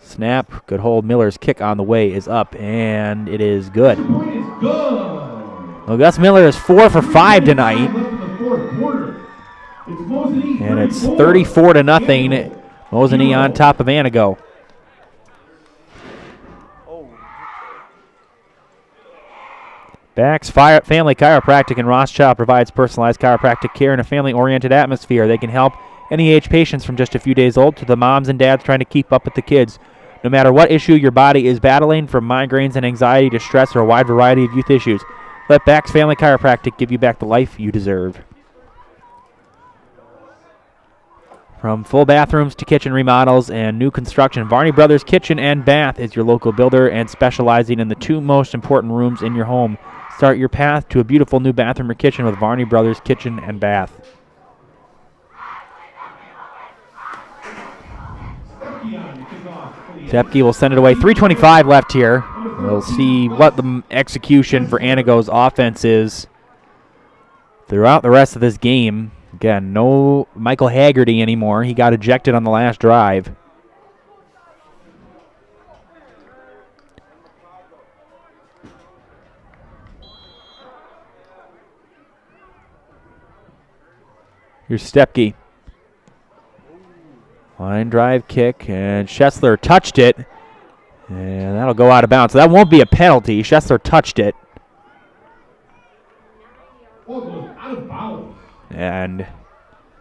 Snap, good hold. Miller's kick on the way is up, and it is good. Well, Gus Miller is 4 for 5 tonight. And it's 34-0. Mosinee on top of Antigo. Bax Family Chiropractic in Rothschild provides personalized chiropractic care in a family-oriented atmosphere. They can help any age patients from just a few days old to the moms and dads trying to keep up with the kids. No matter what issue your body is battling, from migraines and anxiety to stress or a wide variety of youth issues, let Bax Family Chiropractic give you back the life you deserve. From full bathrooms to kitchen remodels and new construction, Varney Brothers Kitchen and Bath is your local builder and specializing in the two most important rooms in your home. Start your path to a beautiful new bathroom or kitchen with Varney Brothers Kitchen and Bath. Stepke will send it away. 3:25 left here. We'll see what the execution for Antigo's offense is throughout the rest of this game. Again, no Michael Haggerty anymore. He got ejected on the last drive. Here's Stepke. Line drive kick, and Schessler touched it. And that'll go out of bounds. So that won't be a penalty. Schessler touched it. And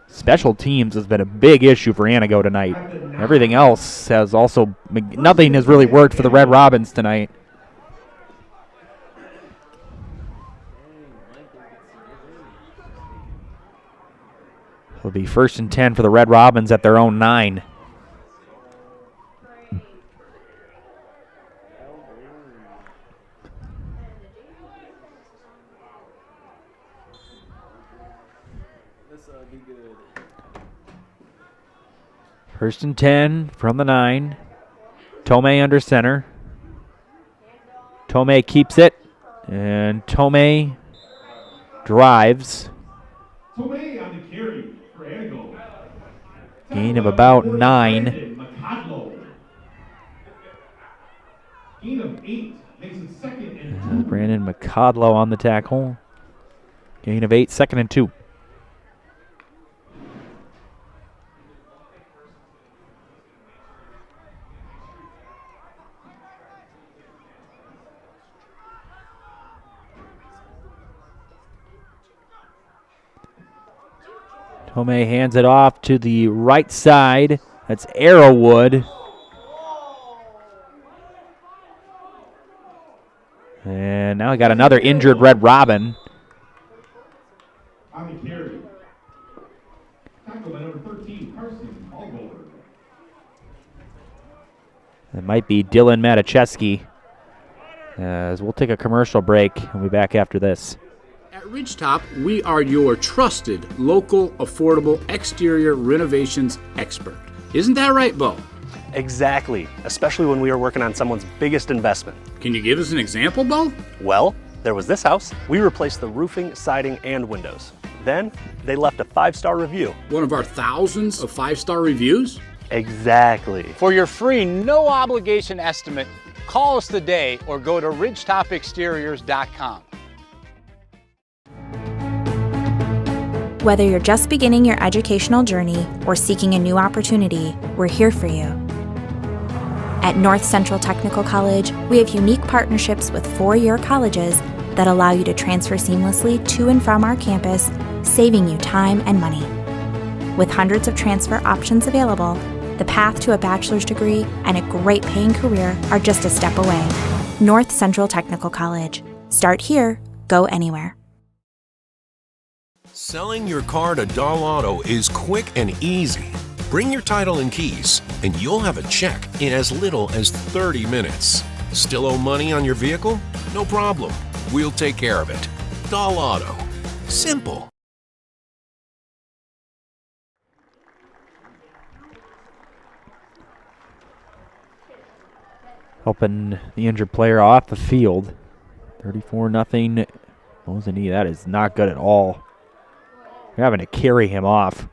special teams has been a big issue for Antigo tonight. Everything else has also, nothing has really worked for the Red Robins tonight. It'll be 1st and 10 for the Red Robins at their own 9. First and 10 from the 9. Tomei under center. Tomei keeps it, and Tomei drives. Tomei on the carry for Antigo. Gain of about 9. Gain of 8 makes it 2nd and 2. Brandon McCodlow on the tackle. Gain of 8, 2nd and 2. Tomei hands it off to the right side. That's Arrowwood. And now we got another injured Red Robin. On the carry. Tackle by number 13, Carson Allgold. It might be Dylan Matichewski. As we'll take a commercial break and we'll be back after this. At Ridgetop, we are your trusted, local, affordable exterior renovations expert. Isn't that right, Bo? Exactly, especially when we are working on someone's biggest investment. Can you give us an example, Bo? Well, there was this house. We replaced the roofing, siding, and windows. Then they left a 5-star review. One of our thousands of 5-star reviews? Exactly. For your free, no obligation estimate, call us today or go to ridgetopexteriors.com. Whether you're just beginning your educational journey or seeking a new opportunity, we're here for you. At North Central Technical College, we have unique partnerships with 4-year colleges that allow you to transfer seamlessly to and from our campus, saving you time and money. With hundreds of transfer options available, the path to a bachelor's degree and a great paying career are just a step away. North Central Technical College. Start here, go anywhere. Selling your car to Doll Auto is quick and easy. Bring your title and keys, and you'll have a check in as little as 30 minutes. Still owe money on your vehicle? No problem. We'll take care of it. Doll Auto. Simple. Helping the injured player off the field. 34-0. Mosinee, that is not good at all. You're having to carry him off.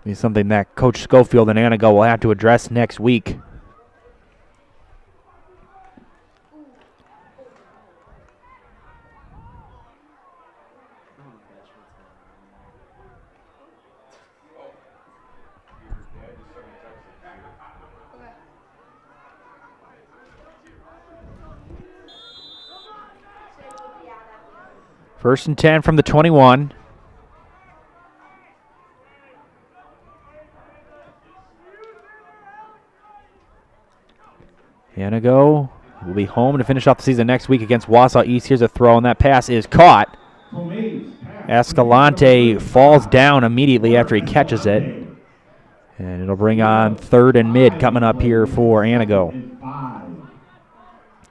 It's something that Coach Schofield and Antigo will have to address next week. First and 10 from the 21. Antigo will be home to finish off the season next week against Wausau East. Here's a throw, and that pass is caught Escalante falls down immediately after he catches it. And it'll bring on 3rd and mid coming up here for Antigo.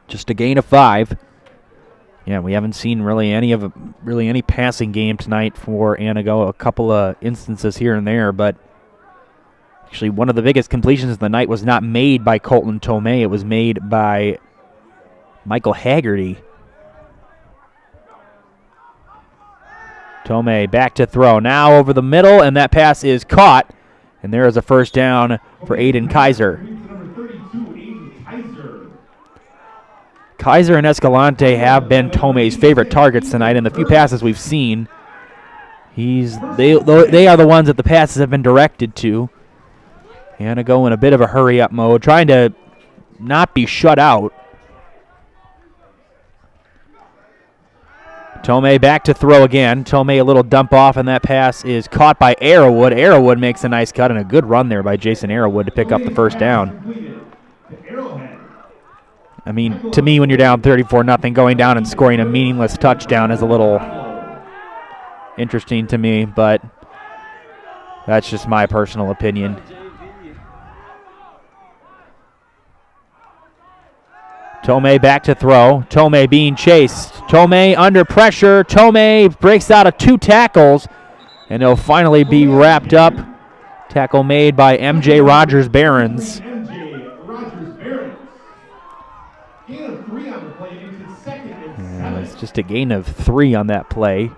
Just a gain of 5. Yeah, we haven't seen really any passing game tonight for Antigo. A couple of instances here and there, but actually one of the biggest completions of the night was not made by Colton Tomei. It was made by Michael Haggerty. Tomei back to throw. Now over the middle, and that pass is caught. And there is a first down for Aiden Kaiser. Kaiser and Escalante have been Tomei's favorite targets tonight. In the few passes we've seen, they are the ones that the passes have been directed to. Antigo in a bit of a hurry-up mode, trying to not be shut out. Tomei back to throw again. Tomei a little dump off, and that pass is caught by Arrowwood. Arrowwood makes a nice cut, and a good run there by Jason Arrowwood to pick up the first down. I mean, to me, when you're down 34-0, going down and scoring a meaningless touchdown is a little interesting to me, but that's just my personal opinion. Tomei back to throw. Tomei being chased. Tomei under pressure. Tomei breaks out of 2 tackles, and he'll finally be wrapped up. Tackle made by MJ Rogers-Barons. It's just a gain of 3 on that play.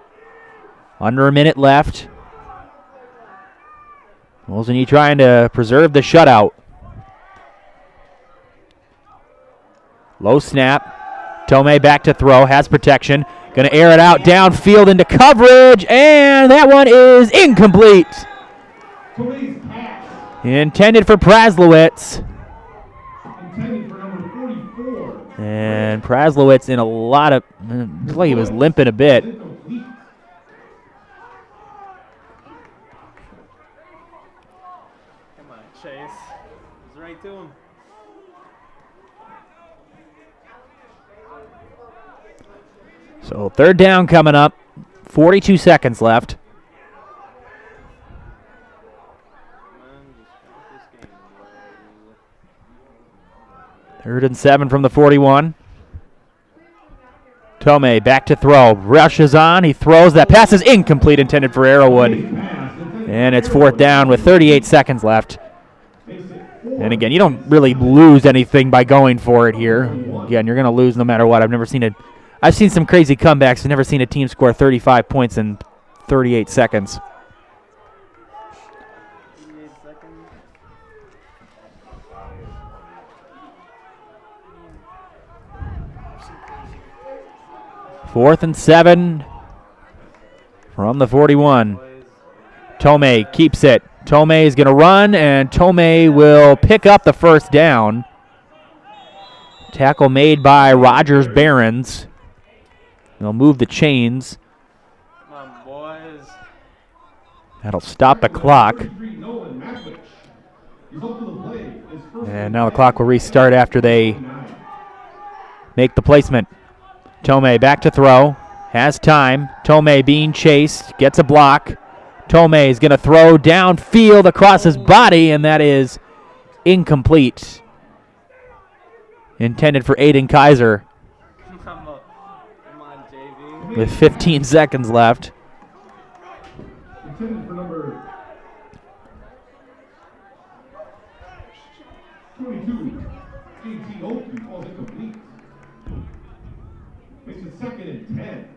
Under a minute left. Mosinee trying to preserve the shutout. Low snap. Tomei back to throw. Has protection. Going to air it out downfield into coverage. And that one is incomplete. Intended for Praslowitz. And Praslowitz in a lot of, looks like he was limping a bit. Come on, Chase. He's right to him. So 3rd down coming up. 42 seconds left. Third and 7 from the 41. Tomei back to throw. Rushes on. He throws. That pass is incomplete, intended for Arrowwood. And it's 4th down with 38 seconds left. And again, you don't really lose anything by going for it here. Again, you're going to lose no matter what. I've seen some crazy comebacks. I've never seen a team score 35 points in 38 seconds. Fourth and 7 from the 41. Tomei keeps it. Tomei is going to run, and Tomei will pick up the first down. Tackle made by Rogers-Barons. They'll move the chains. Come on, boys. That'll stop the clock. And now the clock will restart after they make the placement. Tomei back to throw. Has time. Tomei being chased. Gets a block. Tomei is going to throw downfield across his body, and that is incomplete. Intended for Aiden Kaiser. Come on, JV. With 15 seconds left. Intended for number 22, JT Oakley, falls incomplete. Makes it 2nd and 10.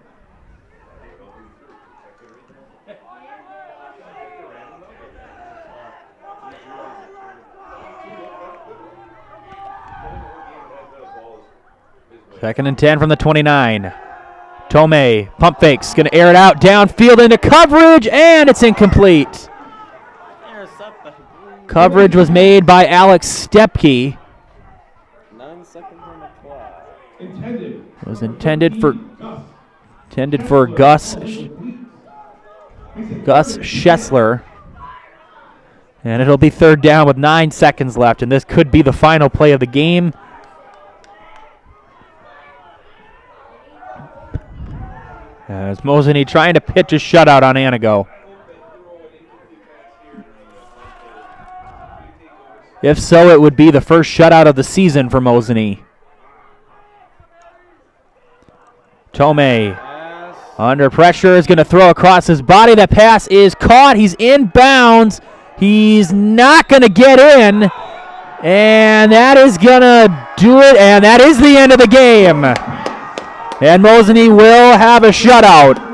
Second and 10 from the 29. Tomei, pump fakes, going to air it out, downfield into coverage, and it's incomplete. Coverage was made by Alex Stepke. 9 seconds on the clock. It was intended for Gus Schessler. And it'll be 3rd down with 9 seconds left, and this could be the final play of the game. As Mosinee trying to pitch a shutout on Antigo. If so, it would be the first shutout of the season for Mosinee. Tomei under pressure is going to throw across his body. That pass is caught. He's in bounds. He's not going to get in. And that is going to do it. And that is the end of the game. And Mosinee will have a shutout.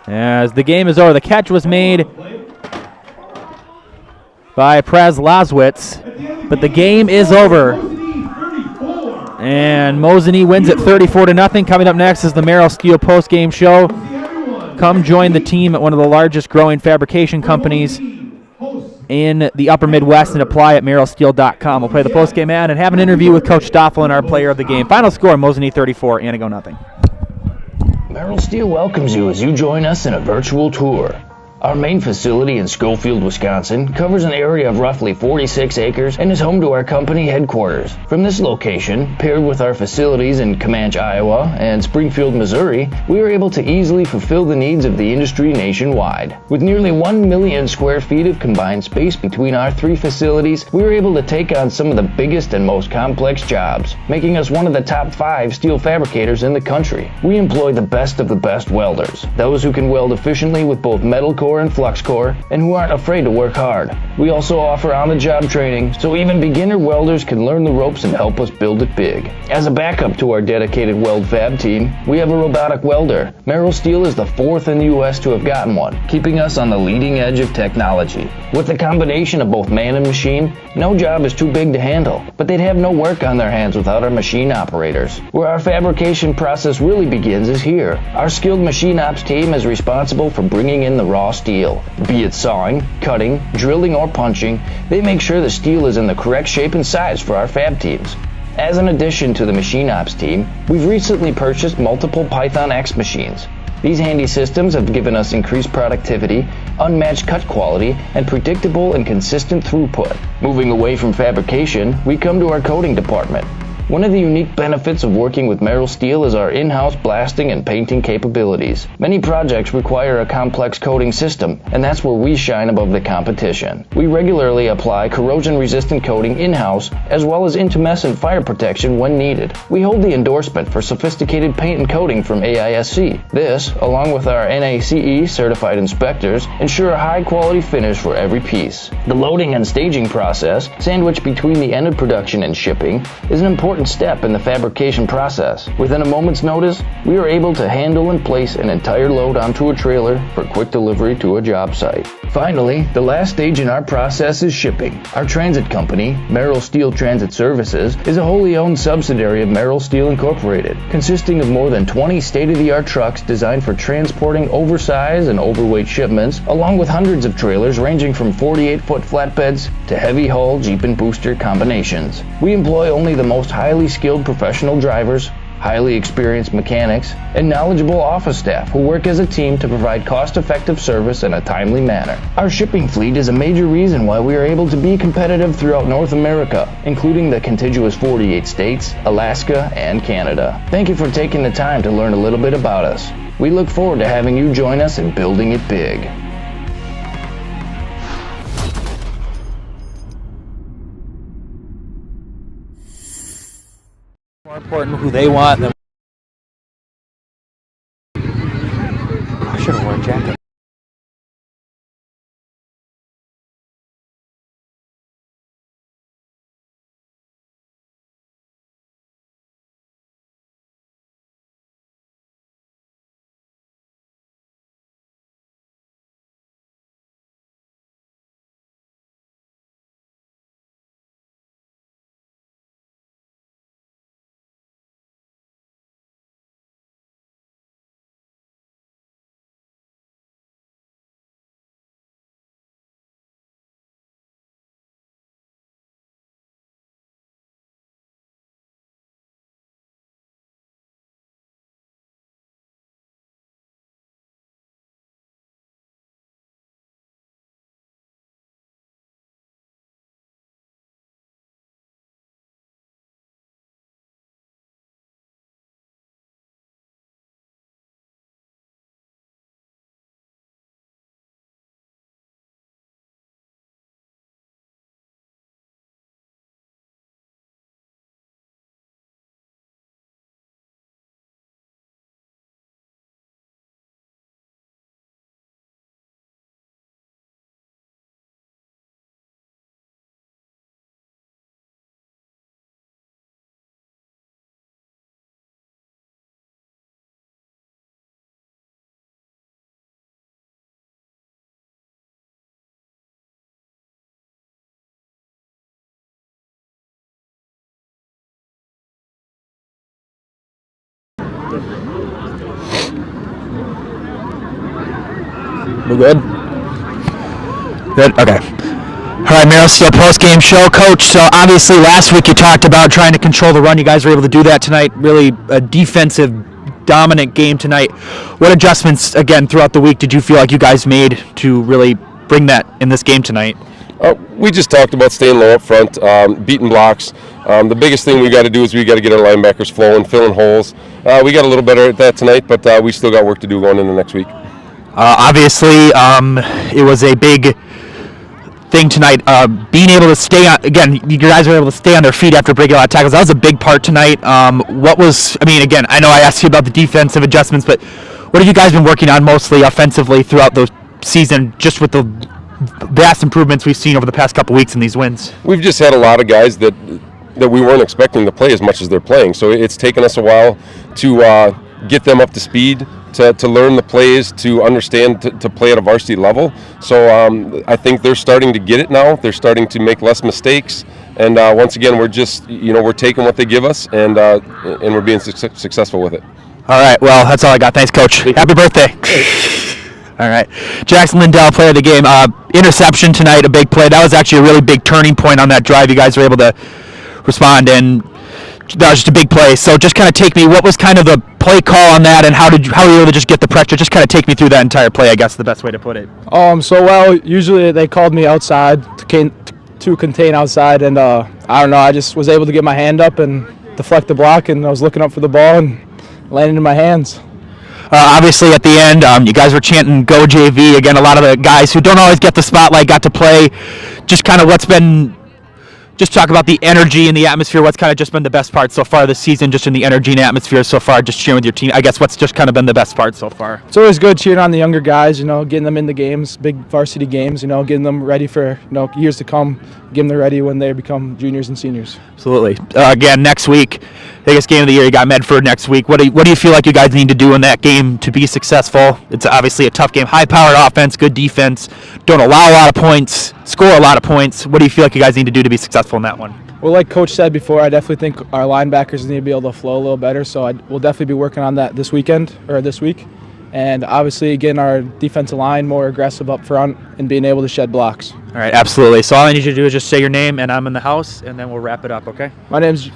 As the game is over, the catch was made by Prez Lazwitz, but the game is over. And Mosinee wins it 34-0. Coming up next is the Merrill Steel post-game show. Come join the team at one of the largest growing fabrication companies in the upper Midwest and apply at merrillsteel.com. We'll play the post-game ad and have an interview with Coach Stoffel and our player of the game. Final score, Mosinee 34, Antigo 0. Merrill Steel welcomes you as you join us in a virtual tour. Our main facility in Schofield, Wisconsin covers an area of roughly 46 acres and is home to our company headquarters. From this location, paired with our facilities in Comanche, Iowa and Springfield, Missouri, we are able to easily fulfill the needs of the industry nationwide. With nearly 1 million square feet of combined space between our three facilities, we are able to take on some of the biggest and most complex jobs, making us one of the top 5 steel fabricators in the country. We employ the best of the best welders, those who can weld efficiently with both metal core and flux core, and who aren't afraid to work hard. We also offer on-the-job training, so even beginner welders can learn the ropes and help us build it big. As a backup to our dedicated weld fab team, we have a robotic welder. Merrill Steel is the 4th in the U.S. to have gotten one, keeping us on the leading edge of technology. With the combination of both man and machine, no job is too big to handle, but they'd have no work on their hands without our machine operators. Where our fabrication process really begins is here. Our skilled machine ops team is responsible for bringing in the raw steel. Be it sawing, cutting, drilling, or punching, they make sure the steel is in the correct shape and size for our fab teams. As an addition to the machine ops team, we've recently purchased multiple Python X machines. These handy systems have given us increased productivity, unmatched cut quality, and predictable and consistent throughput. Moving away from fabrication, we come to our coating department. One of the unique benefits of working with Merrill Steel is our in-house blasting and painting capabilities. Many projects require a complex coating system, and that's where we shine above the competition. We regularly apply corrosion-resistant coating in-house, as well as intumescent fire protection when needed. We hold the endorsement for sophisticated paint and coating from AISC. This, along with our NACE certified inspectors, ensure a high-quality finish for every piece. The loading and staging process, sandwiched between the end of production and shipping, is an important step in the fabrication process. Within a moment's notice, we are able to handle and place an entire load onto a trailer for quick delivery to a job site. Finally, the last stage in our process is shipping. Our transit company, Merrill Steel Transit Services, is a wholly owned subsidiary of Merrill Steel Incorporated, consisting of more than 20 state-of-the-art trucks designed for transporting oversized and overweight shipments, along with hundreds of trailers ranging from 48-foot flatbeds to heavy-haul Jeep and booster combinations. We employ only the most highly skilled professional drivers, highly experienced mechanics, and knowledgeable office staff who work as a team to provide cost-effective service in a timely manner. Our shipping fleet is a major reason why we are able to be competitive throughout North America, including the contiguous 48 states, Alaska, and Canada. Thank you for taking the time to learn a little bit about us. We look forward to having you join us in building it big. More important who they want than I should have worn a jacket. We're good? Good? Okay. All right, Merrill Steel post-game show. Coach, so obviously last week you talked about trying to control the run. You guys were able to do that tonight. Really a defensive, dominant game tonight. What adjustments, again, throughout the week did you feel like you guys made to really bring that in this game tonight? We just talked about staying low up front, beating blocks. The biggest thing we got to do is we got to get our linebackers flowing, filling holes. We got a little better at that tonight, but we still got work to do going into next week. Obviously, it was a big thing tonight. Being able to stay on, again, you guys were able to stay on their feet after breaking a lot of tackles. That was a big part tonight. Again, I know I asked you about the defensive adjustments, but what have you guys been working on mostly offensively throughout the season, just with the vast improvements we've seen over the past couple weeks in these wins? We've just had a lot of guys that we weren't expecting to play as much as they're playing, so it's taken us a while to get them up to speed, to learn the plays, to understand to play at a varsity level. So I think they're starting to get it now. They're starting to make less mistakes, and once again, we're just we're taking what they give us, and we're being successful with it. All right, well, that's all I got. Thanks, Coach. Happy birthday. All right. Jackson Lindell, player of the game. Interception tonight, a big play. That was actually a really big turning point on that drive. You guys were able to respond, and that was just a big play. So just kind of take me, what was kind of the play call on that, and how were you able to just get the pressure? Just kind of take me through that entire play, I guess, the best way to put it. Usually they called me outside to contain outside, and I don't know, I just was able to get my hand up and deflect the block, and I was looking up for the ball and landed in my hands. Obviously, at the end, you guys were chanting "Go JV." Again, a lot of the guys who don't always get the spotlight got to play. Just kind of just talk about the energy and the atmosphere. What's kind of just been the best part so far this season, just in the energy and atmosphere so far, just cheering with your team? I guess what's just kind of been the best part so far? It's always good cheering on the younger guys, getting them in the games, big varsity games, getting them ready for years to come, getting them ready when they become juniors and seniors. Absolutely. Again, next week, biggest game of the year, you got Medford next week. What do you feel like you guys need to do in that game to be successful? It's obviously a tough game, high-powered offense, good defense, don't allow a lot of points, score a lot of points. What do you feel like you guys need to do to be successful in that one? Well, like Coach said before, I definitely think our linebackers need to be able to flow a little better, so we'll definitely be working on that this week. And obviously getting our defensive line more aggressive up front and being able to shed blocks. All right, absolutely. So all I need you to do is just say your name, and I'm in the house, and then we'll wrap it up, okay? My name's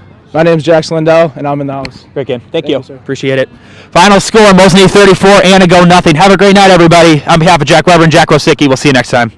Jackson Lindell, and I'm in the house. Great game. Thank you. Sir. Appreciate it. Final score, Mosinee 34, Antigo nothing. Have a great night, everybody. On behalf of Jack Weber and Jack Rosicki, we'll see you next time.